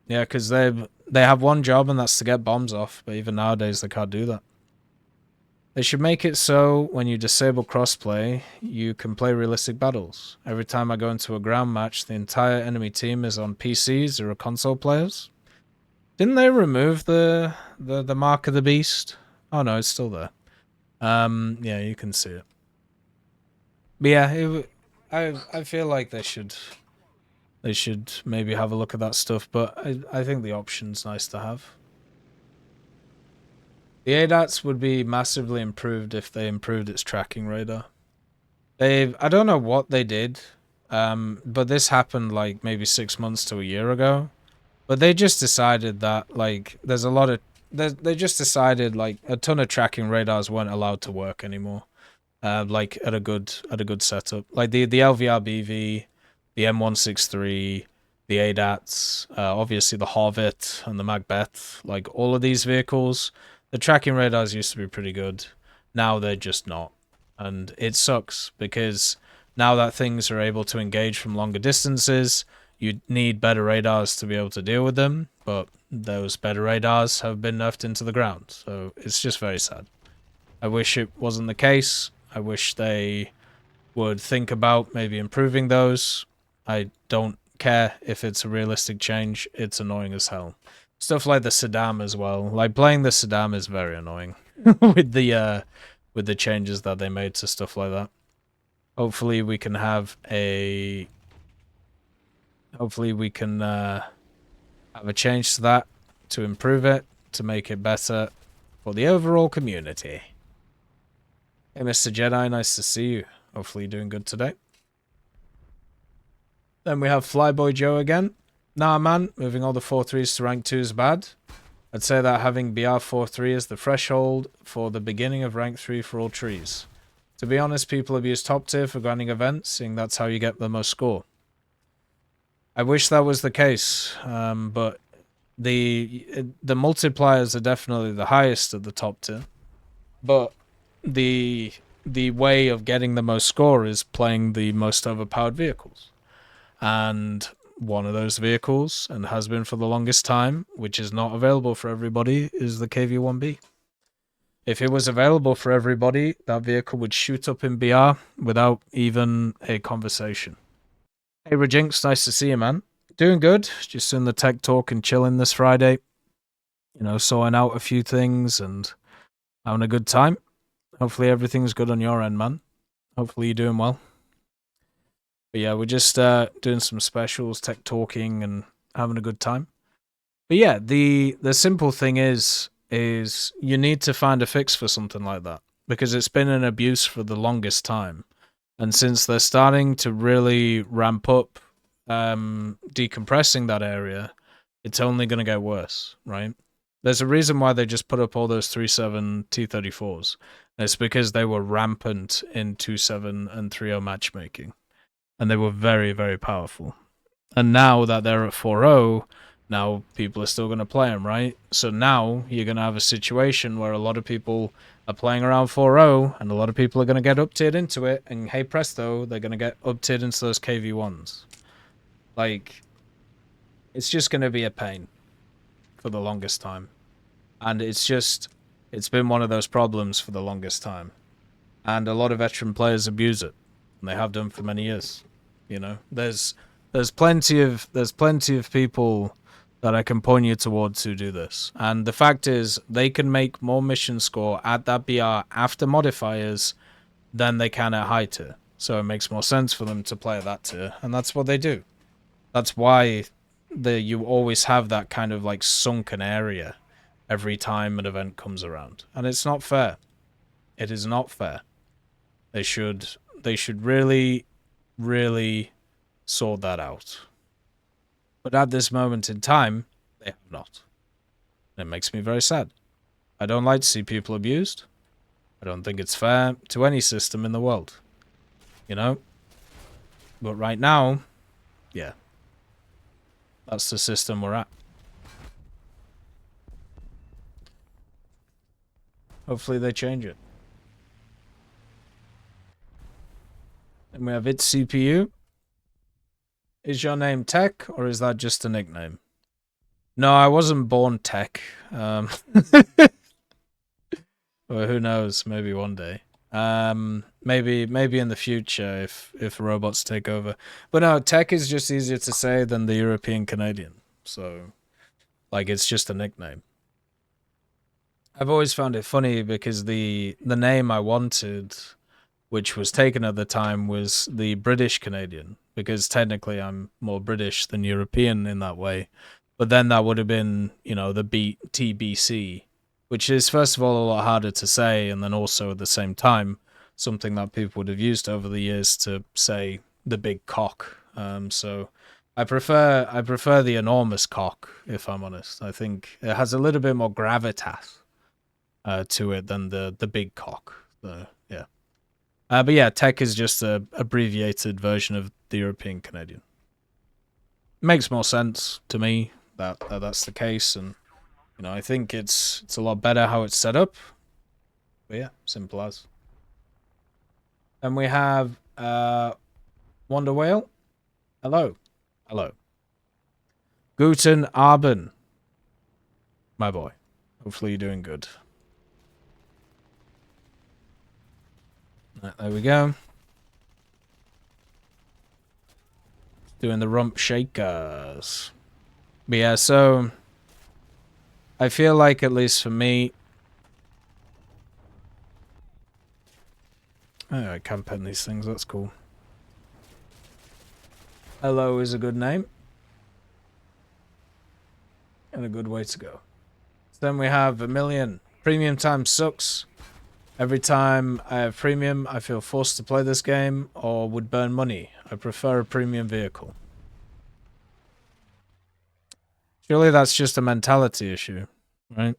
Yeah, because they have one job and that's to get bombs off. But even nowadays, they can't do that. They should make it so when you disable crossplay, you can play realistic battles. Every time I go into a ground match, the entire enemy team is on PCs or console players. Didn't they remove the mark of the beast? Oh no, it's still there. Yeah, you can see it. But yeah, I feel like they should maybe have a look at that stuff. But I think the option's nice to have. The ADATs would be massively improved if they improved its tracking radar. I don't know what they did, but this happened like maybe 6 months to a year ago. But they just decided that like there's a lot of they just decided like a ton of tracking radars weren't allowed to work anymore. Like at a good setup, like the LVR-BV, the M163, the ADATs, obviously the Harvit and the Macbeth, like all of these vehicles. The tracking radars used to be pretty good. Now they're just not. And it sucks because now that things are able to engage from longer distances, you need better radars to be able to deal with them. But those better radars have been nerfed into the ground. So it's just very sad. I wish it wasn't the case. I wish they would think about maybe improving those. I don't care if it's a realistic change. It's annoying as hell. Stuff like the Saddam as well. Like playing the Saddam is very annoying with the changes that they made to stuff like that. Hopefully we can have a change to that to improve it, to make it better for the overall community. Hey Mr. Jedi, nice to see you. Hopefully you're doing good today. Then we have Flyboy Joe again. Nah, man, moving all the 4-3s to rank 2 is bad. I'd say that having BR 4-3 is the threshold for the beginning of rank 3 for all trees. To be honest, people abuse top tier for grinding events, seeing that's how you get the most score. I wish that was the case, but the multipliers are definitely the highest at the top tier. But the way of getting the most score is playing the most overpowered vehicles. And one of those vehicles, and has been for the longest time, which is not available for everybody, is the KV-1B. If it was available for everybody, that vehicle would shoot up in BR without even a conversation. Hey Rejinx, nice to see you, man. Doing good, just in the tech talk and chilling this Friday. You know, sorting out a few things and having a good time. Hopefully everything's good on your end, man. Hopefully you're doing well. But yeah, we're just doing some specials, tech talking, and having a good time. But yeah, the simple thing is you need to find a fix for something like that, because it's been an abuse for the longest time. And since they're starting to really ramp up decompressing that area, it's only going to get worse, right? There's a reason why they just put up all those 3.7 T-34s. It's because they were rampant in 2.7 and 3.0 matchmaking. And they were very, very powerful. And now that they're at 4.0, now people are still going to play them, right? So now you're going to have a situation where a lot of people are playing around 4.0, and a lot of people are going to get up-tiered into it, and hey presto, they're going to get up-tiered into those KV-1s. Like, it's just going to be a pain for the longest time. And it's been one of those problems for the longest time. And a lot of veteran players abuse it. And they have done for many years. You know, there's plenty of people that I can point you towards who do this. And the fact is, they can make more mission score at that BR after modifiers than they can at high tier. So it makes more sense for them to play at that tier, and that's what they do. That's why you always have that kind of like sunken area every time an event comes around. And it's not fair. It is not fair. They should really, really sort that out. But at this moment in time, they have not. And it makes me very sad. I don't like to see people abused. I don't think it's fair to any system in the world. You know? But right now, yeah. That's the system we're at. Hopefully they change it. And we have its CPU. Is your name Tech, or is that just a nickname? No, I wasn't born Tech. Well, who knows? Maybe one day. Maybe in the future if robots take over. But no, Tech is just easier to say than the European Canadian. So, like, it's just a nickname. I've always found it funny because the name I wanted, which was taken at the time, was the British Canadian, because technically I'm more British than European in that way. But then that would have been, you know, the TBC, which is, first of all, a lot harder to say, and then also at the same time, something that people would have used over the years to say the big cock. So I prefer the enormous cock, if I'm honest. I think it has a little bit more gravitas to it than the big cock. So, yeah. But yeah, Tech is just a abbreviated version of the European Canadian. Makes more sense to me that that's the case, and you know, I think it's a lot better how it's set up. But yeah, simple as. And we have Wonder Whale. Hello. Hello. Guten Abend, my boy. Hopefully you're doing good. There we go. Doing the rump shakers. But yeah, so I feel like, at least for me, oh, I can pen these things, that's cool. Hello is a good name. And a good way to go. So then we have a million. Premium time sucks. Every time I have premium, I feel forced to play this game or would burn money. I prefer a premium vehicle. Surely that's just a mentality issue, right?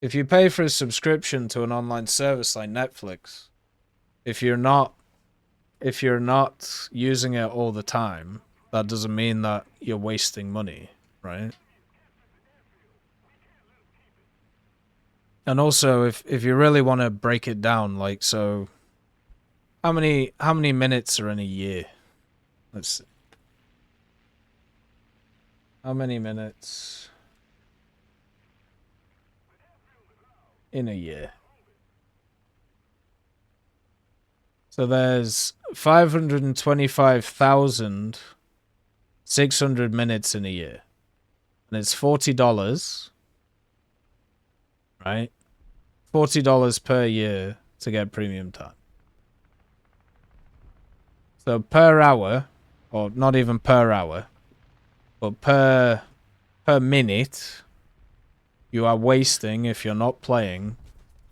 If you pay for a subscription to an online service like Netflix, if you're not using it all the time, that doesn't mean that you're wasting money, right? And also, if you really want to break it down, like, so how many minutes are in a year? Let's see. How many minutes in a year? So there's 525,600 minutes in a year. And it's $40. Right? $40 per year to get premium time. So per hour, or not even per hour, but per minute, you are wasting, if you're not playing,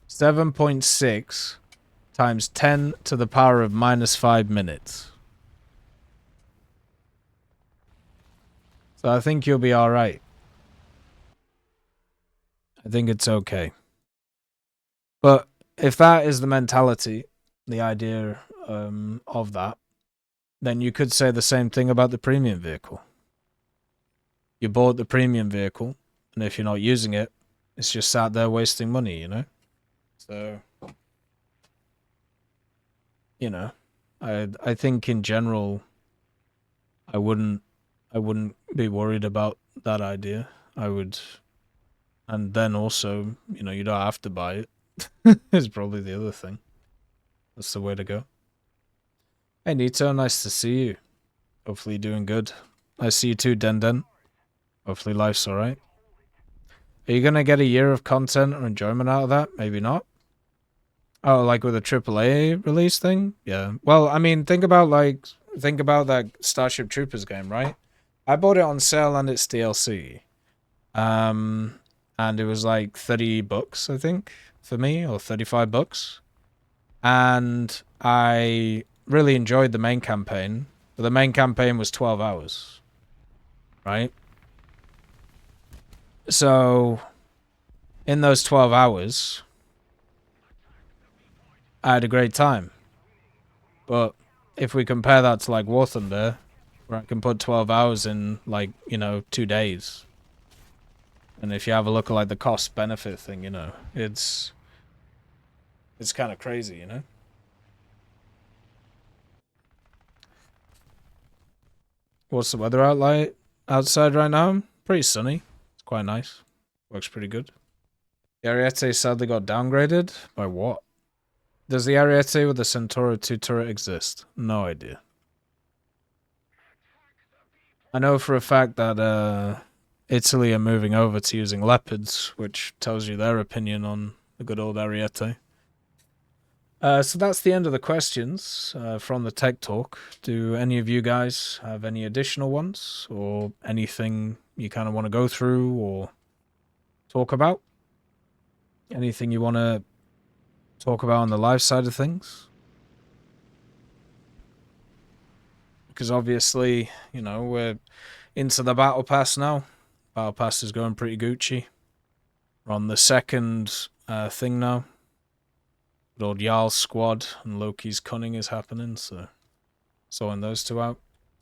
7.6 times 10 to the power of -5 minutes. So I think you'll be alright. I think it's okay. But if that is the mentality, the idea of that, then you could say the same thing about the premium vehicle. You bought the premium vehicle, and if you're not using it, it's just sat there wasting money, you know? So, you know, I think in general, I wouldn't be worried about that idea. I would, and then also, you know, you don't have to buy it. Is probably the other thing. That's the way to go. Hey Nito, nice to see you. Hopefully you're doing good. I see you too, Den. Hopefully life's alright. Are you gonna get a year of content or enjoyment out of that? Maybe not. Oh, like with a AAA release thing? Yeah. Well, I mean, think about that Starship Troopers game, right? I bought it on sale and it's DLC. And it was like $30, I think, for me, or $35. And I really enjoyed the main campaign, but the main campaign was 12 hours, right? So, in those 12 hours, I had a great time. But if we compare that to like War Thunder, where I can put 12 hours in, like, 2 days. And if you have a look at, like, the cost-benefit thing, it's kind of crazy, What's the weather outside right now? Pretty sunny. It's quite nice. Works pretty good. The Ariete sadly got downgraded. By what? Does the Ariete with the Centauro 2 turret exist? No idea. I know for a fact that Italy are moving over to using Leopards, which tells you their opinion on the good old Ariete. So that's the end of the questions from the Tech Talk. Do any of you guys have any additional ones or anything you kind of want to go through or talk about? Anything you want to talk about on the live side of things? Because obviously, we're into the Battle Pass now. Battle Pass is going pretty Gucci. We're on the second thing now. The old Jarl's squad and Loki's cunning is happening, so sorting those two out.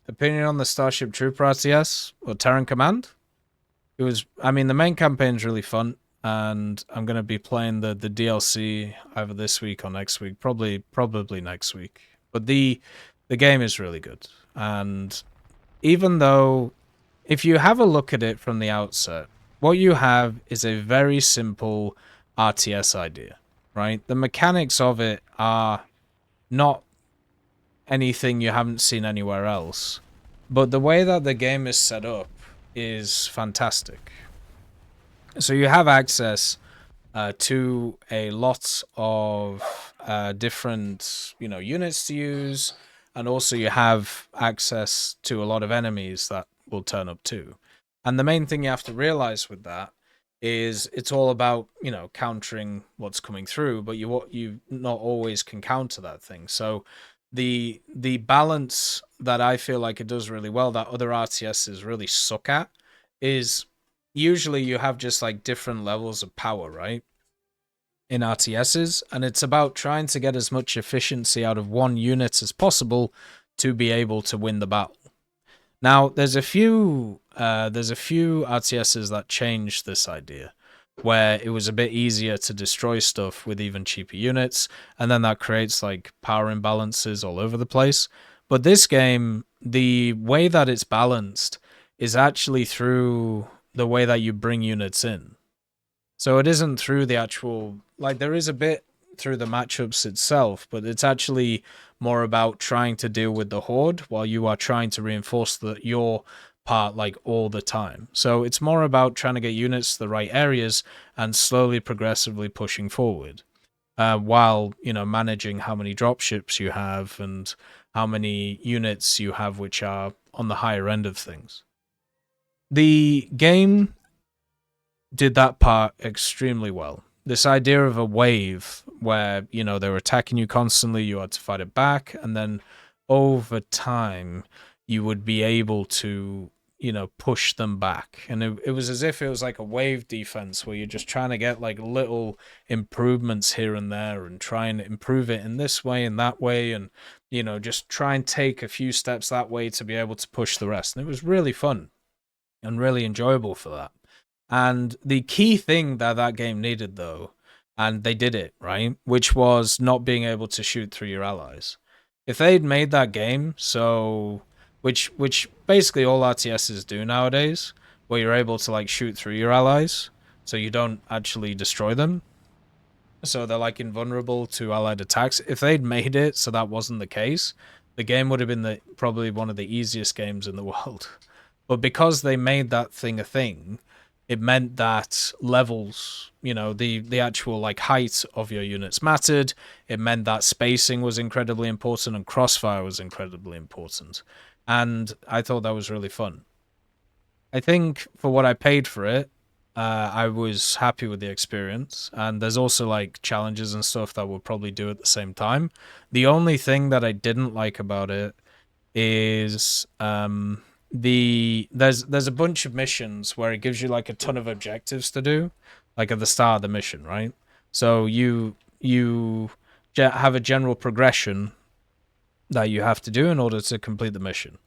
Opinion on the Starship Trooper RTS or Terran Command? The main campaign's really fun, and I'm going to be playing the DLC either this week or next week, probably next week. But the game is really good, and even though, if you have a look at it from the outset, what you have is a very simple RTS idea. Right? The mechanics of it are not anything you haven't seen anywhere else. But the way that the game is set up is fantastic. So you have access to a lot of different, units to use. And also you have access to a lot of enemies that will turn up too. And the main thing you have to realize with that is it's all about, countering what's coming through, but you not always can counter that thing. So the balance that I feel like it does really well that other RTSs really suck at is usually you have just like different levels of power, right? In RTSs, and it's about trying to get as much efficiency out of one unit as possible to be able to win the battle. Now, there's a few RTSs that changed this idea, where it was a bit easier to destroy stuff with even cheaper units, and then that creates like power imbalances all over the place. But this game, the way that it's balanced is actually through the way that you bring units in. So it isn't through the actual, there is a bit through the matchups itself, but it's actually more about trying to deal with the horde while you are trying to reinforce your part all the time. So it's more about trying to get units to the right areas and slowly progressively pushing forward while managing how many dropships you have and how many units you have which are on the higher end of things. The game did that part extremely well. This idea of a wave where, they were attacking you constantly, you had to fight it back, and then over time, you would be able to, push them back. And it was as if it was like a wave defense where you're just trying to get little improvements here and there and try and improve it in this way and that way and, just try and take a few steps that way to be able to push the rest. And it was really fun and really enjoyable for that. And the key thing that game needed, though, and they did it, right, which was not being able to shoot through your allies. If they'd made that game, which basically all RTSs do nowadays, where you're able to shoot through your allies, so you don't actually destroy them, so they're invulnerable to allied attacks. If they'd made it so that wasn't the case, the game would have been probably one of the easiest games in the world. But because they made that thing a thing, it meant that levels, the actual height of your units mattered. It meant that spacing was incredibly important and crossfire was incredibly important. And I thought that was really fun. I think for what I paid for it, I was happy with the experience. And there's also challenges and stuff that we'll probably do at the same time. The only thing that I didn't like about it is there's a bunch of missions where it gives you a ton of objectives to do, at the start of the mission, right? So you have a general progression that you have to do in order to complete the mission.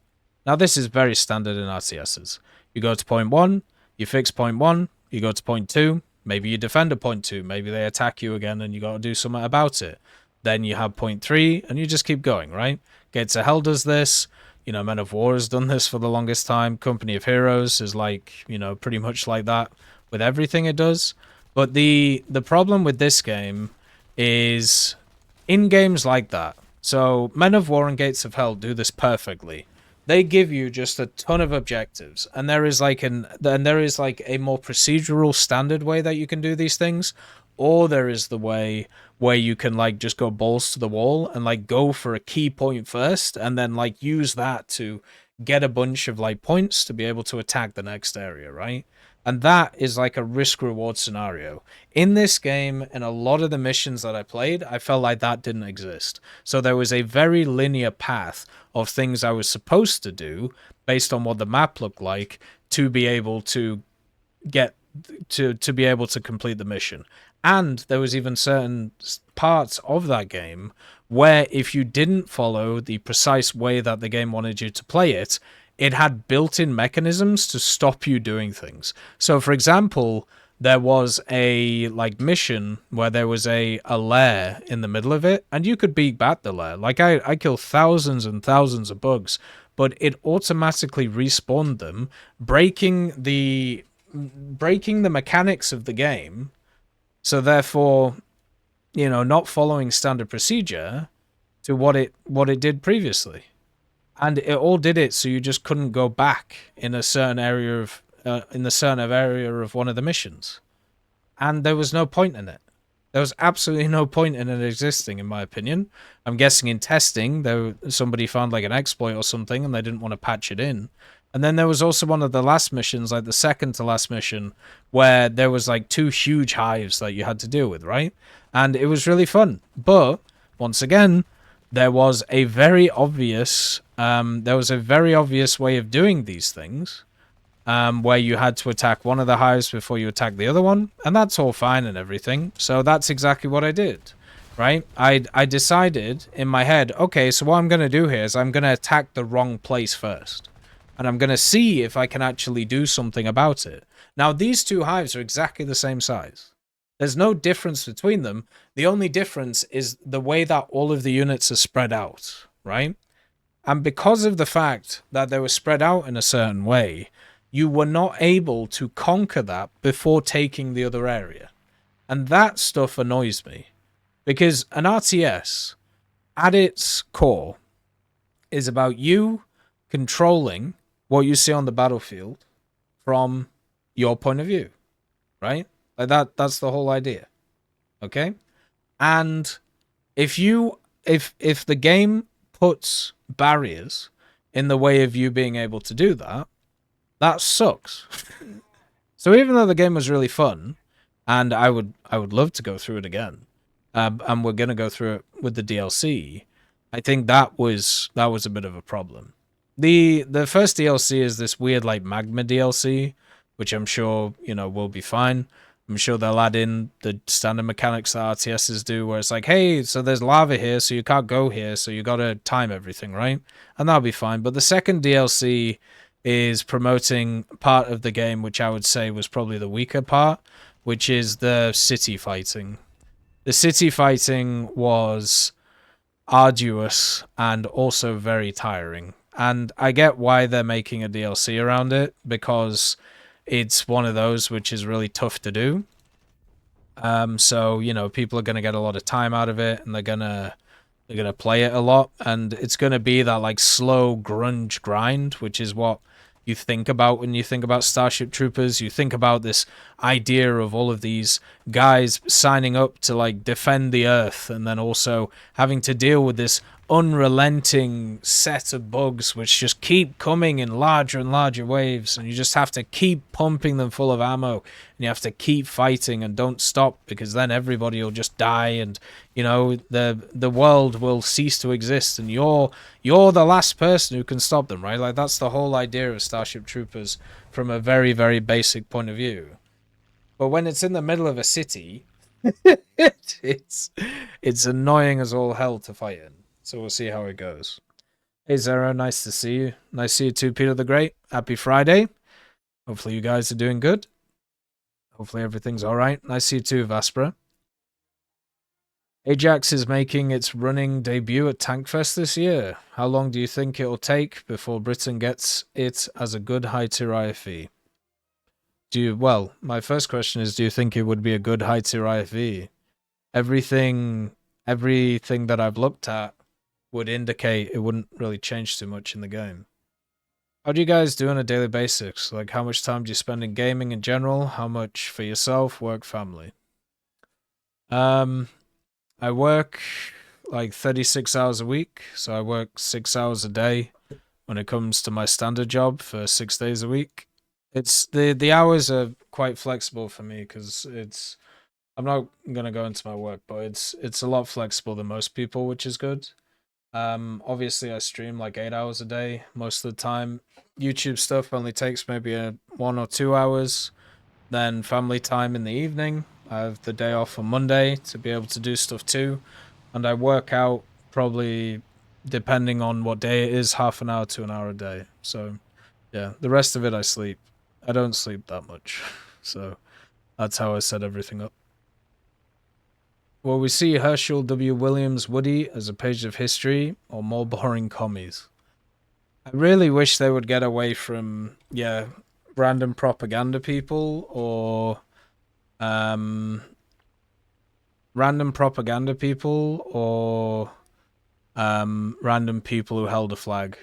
Now, this is very standard in RTSs. You go to point 1, you fix point 1, you go to point 2, maybe you defend a point 2, maybe they attack you again and you got to do something about it. Then you have point 3, and you just keep going, right? Gates of Hell does this. You know, Men of War has done this for the longest time. Company of Heroes is like, you know, pretty much like that with everything it does. But the problem with this game is in games like that. So Men of War and Gates of Hell do this perfectly. They give you just a ton of objectives, and there is like a more procedural standard way that you can do these things, or there is the way where you can like just go balls to the wall and like go for a key point first and then like use that to get a bunch of like points to be able to attack the next area, right? And that is like a risk reward scenario. In this game, in a lot of the missions that I played, I felt like that didn't exist. So there was a very linear path of things I was supposed to do based on what the map looked like to be able to get to be able to complete the mission. And there was even certain parts of that game where if you didn't follow the precise way that the game wanted you to play it, it had built-in mechanisms to stop you doing things. So, for example, there was a like mission where there was a lair in the middle of it, and you could beat back the lair. Like I killed thousands and thousands of bugs, but it automatically respawned them, breaking the mechanics of the game. So therefore, you know, not following standard procedure to what it did previously. And it all did it so you just couldn't go back in a certain area of one of the missions. And there was no point in it. There was absolutely no point in it existing, in my opinion. I'm guessing in testing, somebody found like an exploit or something and they didn't want to patch it in. And then there was also one of the last missions, like the second to last mission, where there was like 2 huge hives that you had to deal with, right? And it was really fun. But once again, there was a very obvious way of doing these things, where you had to attack one of the hives before you attack the other one, and that's all fine and everything. So that's exactly what I did, right? I decided in my head, okay, so what I'm going to do here is I'm going to attack the wrong place first, and I'm going to see if I can actually do something about it. Now, these 2 hives are exactly the same size. There's no difference between them. The only difference is the way that all of the units are spread out, right? And because of the fact that they were spread out in a certain way, you were not able to conquer that before taking the other area. And that stuff annoys me. Because an RTS, at its core, is about you controlling what you see on the battlefield from your point of view, right? Like that's the whole idea. Okay? And if the game puts barriers in the way of you being able to do that, that sucks. So even though the game was really fun, and I would love to go through it again, and we're gonna go through it with the DLC, I think that was a bit of a problem. The first DLC is this weird like magma DLC, which I'm sure, you know, will be fine. I'm sure they'll add in the standard mechanics that RTSs do, where it's like, hey, so there's lava here, so you can't go here, so you gotta time everything, right? And that'll be fine. But the second DLC is promoting part of the game, which I would say was probably the weaker part, which is the city fighting. The city fighting was arduous and also very tiring. And I get why they're making a DLC around it, because it's one of those which is really tough to do. So, you know, people are going to get a lot of time out of it, and they're going to play it a lot, and it's going to be that like slow grunge grind, which is what you think about when you think about Starship Troopers. You think about this idea of all of these guys signing up to like defend the Earth, and then also having to deal with this unrelenting set of bugs which just keep coming in larger and larger waves, and you just have to keep pumping them full of ammo, and you have to keep fighting and don't stop, because then everybody will just die, and you know the world will cease to exist, and you're the last person who can stop them, right? Like that's the whole idea of Starship Troopers from a very, very basic point of view. But when it's in the middle of a city, it's annoying as all hell to fight in. So we'll see how it goes. Hey Zara, nice to see you. Nice to see you too, Peter the Great. Happy Friday. Hopefully you guys are doing good. Hopefully everything's alright. Nice to see you too, Vaspera. Ajax is making its running debut at Tankfest this year. How long do you think it'll take before Britain gets it as a good high-tier IFE? Well, my first question is, do you think it would be a good high-tier IFE? Everything that I've looked at would indicate it wouldn't really change too much in the game. How do you guys do on a daily basis? Like, how much time do you spend in gaming in general? How much for yourself, work, family? I work like 36 hours a week, so I work 6 hours a day when it comes to my standard job for 6 days a week. It's the hours are quite flexible for me because I'm not gonna go into my work, but it's a lot flexible than most people, which is good. Obviously I stream like 8 hours a day most of the time. YouTube stuff only takes maybe 1 or 2 hours. Then family time in the evening. I have the day off on Monday to be able to do stuff too. And I work out probably, depending on what day it is, half an hour to an hour a day. So yeah, the rest of it I sleep. I don't sleep that much. So that's how I set everything up. Will we see Herschel W. Williams Woody as a page of history or more boring commies? I really wish they would get away from, random propaganda people or random propaganda people or random people who held a flag.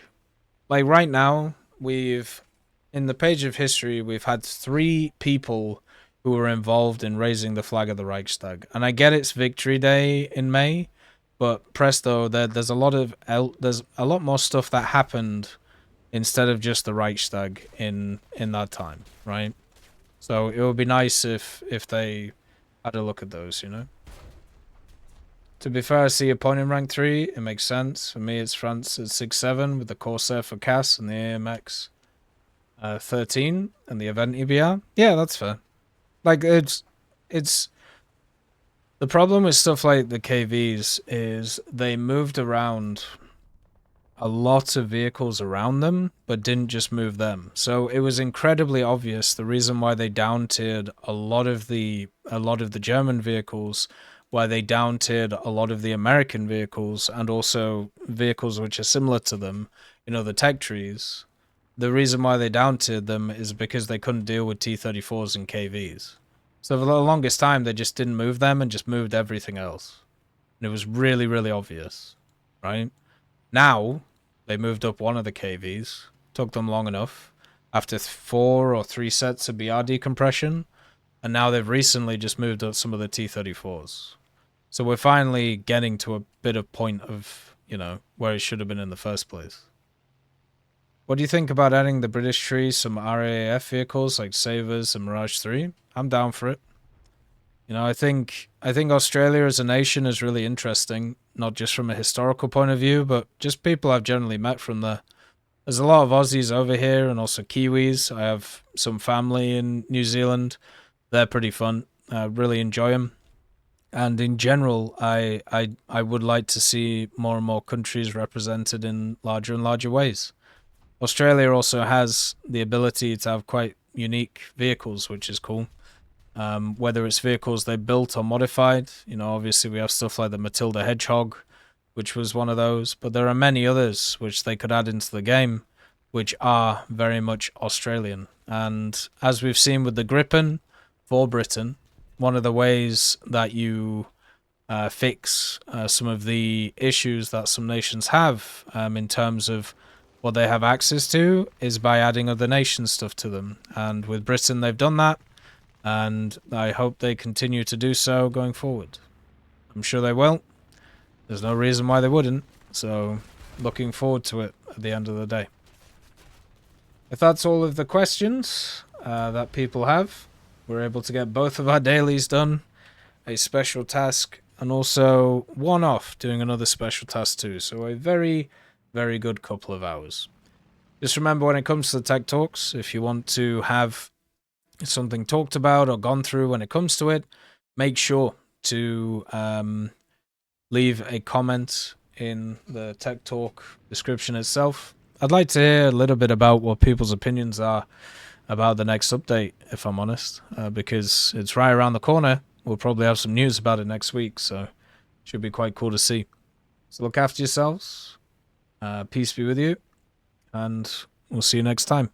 Like right now, in the page of history, we've had 3 people who were involved in raising the flag of the Reichstag. And I get it's Victory Day in May, but presto, there's a lot more stuff that happened instead of just the Reichstag in that time, right? So it would be nice if they had a look at those, you know? To be fair, I see a point in rank 3. It makes sense. For me, it's France at 6-7 with the Corsair for CAS and the AMX 13 and the event EBR. Yeah, that's fair. Like, it's the problem with stuff like the KVs is they moved around a lot of vehicles around them, but didn't just move them. So it was incredibly obvious the reason why they down-tiered a lot of the German vehicles, why they down-tiered a lot of the American vehicles, and also vehicles which are similar to them, the tech trees. The reason why they down-tiered them is because they couldn't deal with T-34s and KVs. So for the longest time, they just didn't move them and just moved everything else. And it was really, really obvious, right? Now, they moved up one of the KVs. Took them long enough. After 4 or 3 sets of BR decompression. And now they've recently just moved up some of the T-34s. So we're finally getting to a bit of point of, where it should have been in the first place. What do you think about adding the British tree some RAF vehicles like Sabres and Mirage 3? I'm down for it. I think Australia as a nation is really interesting, not just from a historical point of view, but just people I've generally met from there. There's a lot of Aussies over here and also Kiwis. I have some family in New Zealand. They're pretty fun. I really enjoy them. And in general, I would like to see more and more countries represented in larger and larger ways. Australia also has the ability to have quite unique vehicles, which is cool. Whether it's vehicles they built or modified, obviously we have stuff like the Matilda Hedgehog, which was one of those, but there are many others which they could add into the game, which are very much Australian. And as we've seen with the Gripen for Britain, one of the ways that you fix some of the issues that some nations have in terms of what they have access to is by adding other nation stuff to them. And with Britain, they've done that. And I hope they continue to do so going forward. I'm sure they will. There's no reason why they wouldn't. So, looking forward to it at the end of the day. If that's all of the questions that people have, we're able to get both of our dailies done, a special task, and also one off doing another special task too. So a very, very good couple of hours. Just remember when it comes to the tech talks, if you want to have something talked about or gone through when it comes to it, make sure to leave a comment in the Tech Talk description itself. I'd like to hear a little bit about what people's opinions are about the next update, if I'm honest, because it's right around the corner. We'll probably have some news about it next week, so it should be quite cool to see. So look after yourselves. Peace be with you, and we'll see you next time.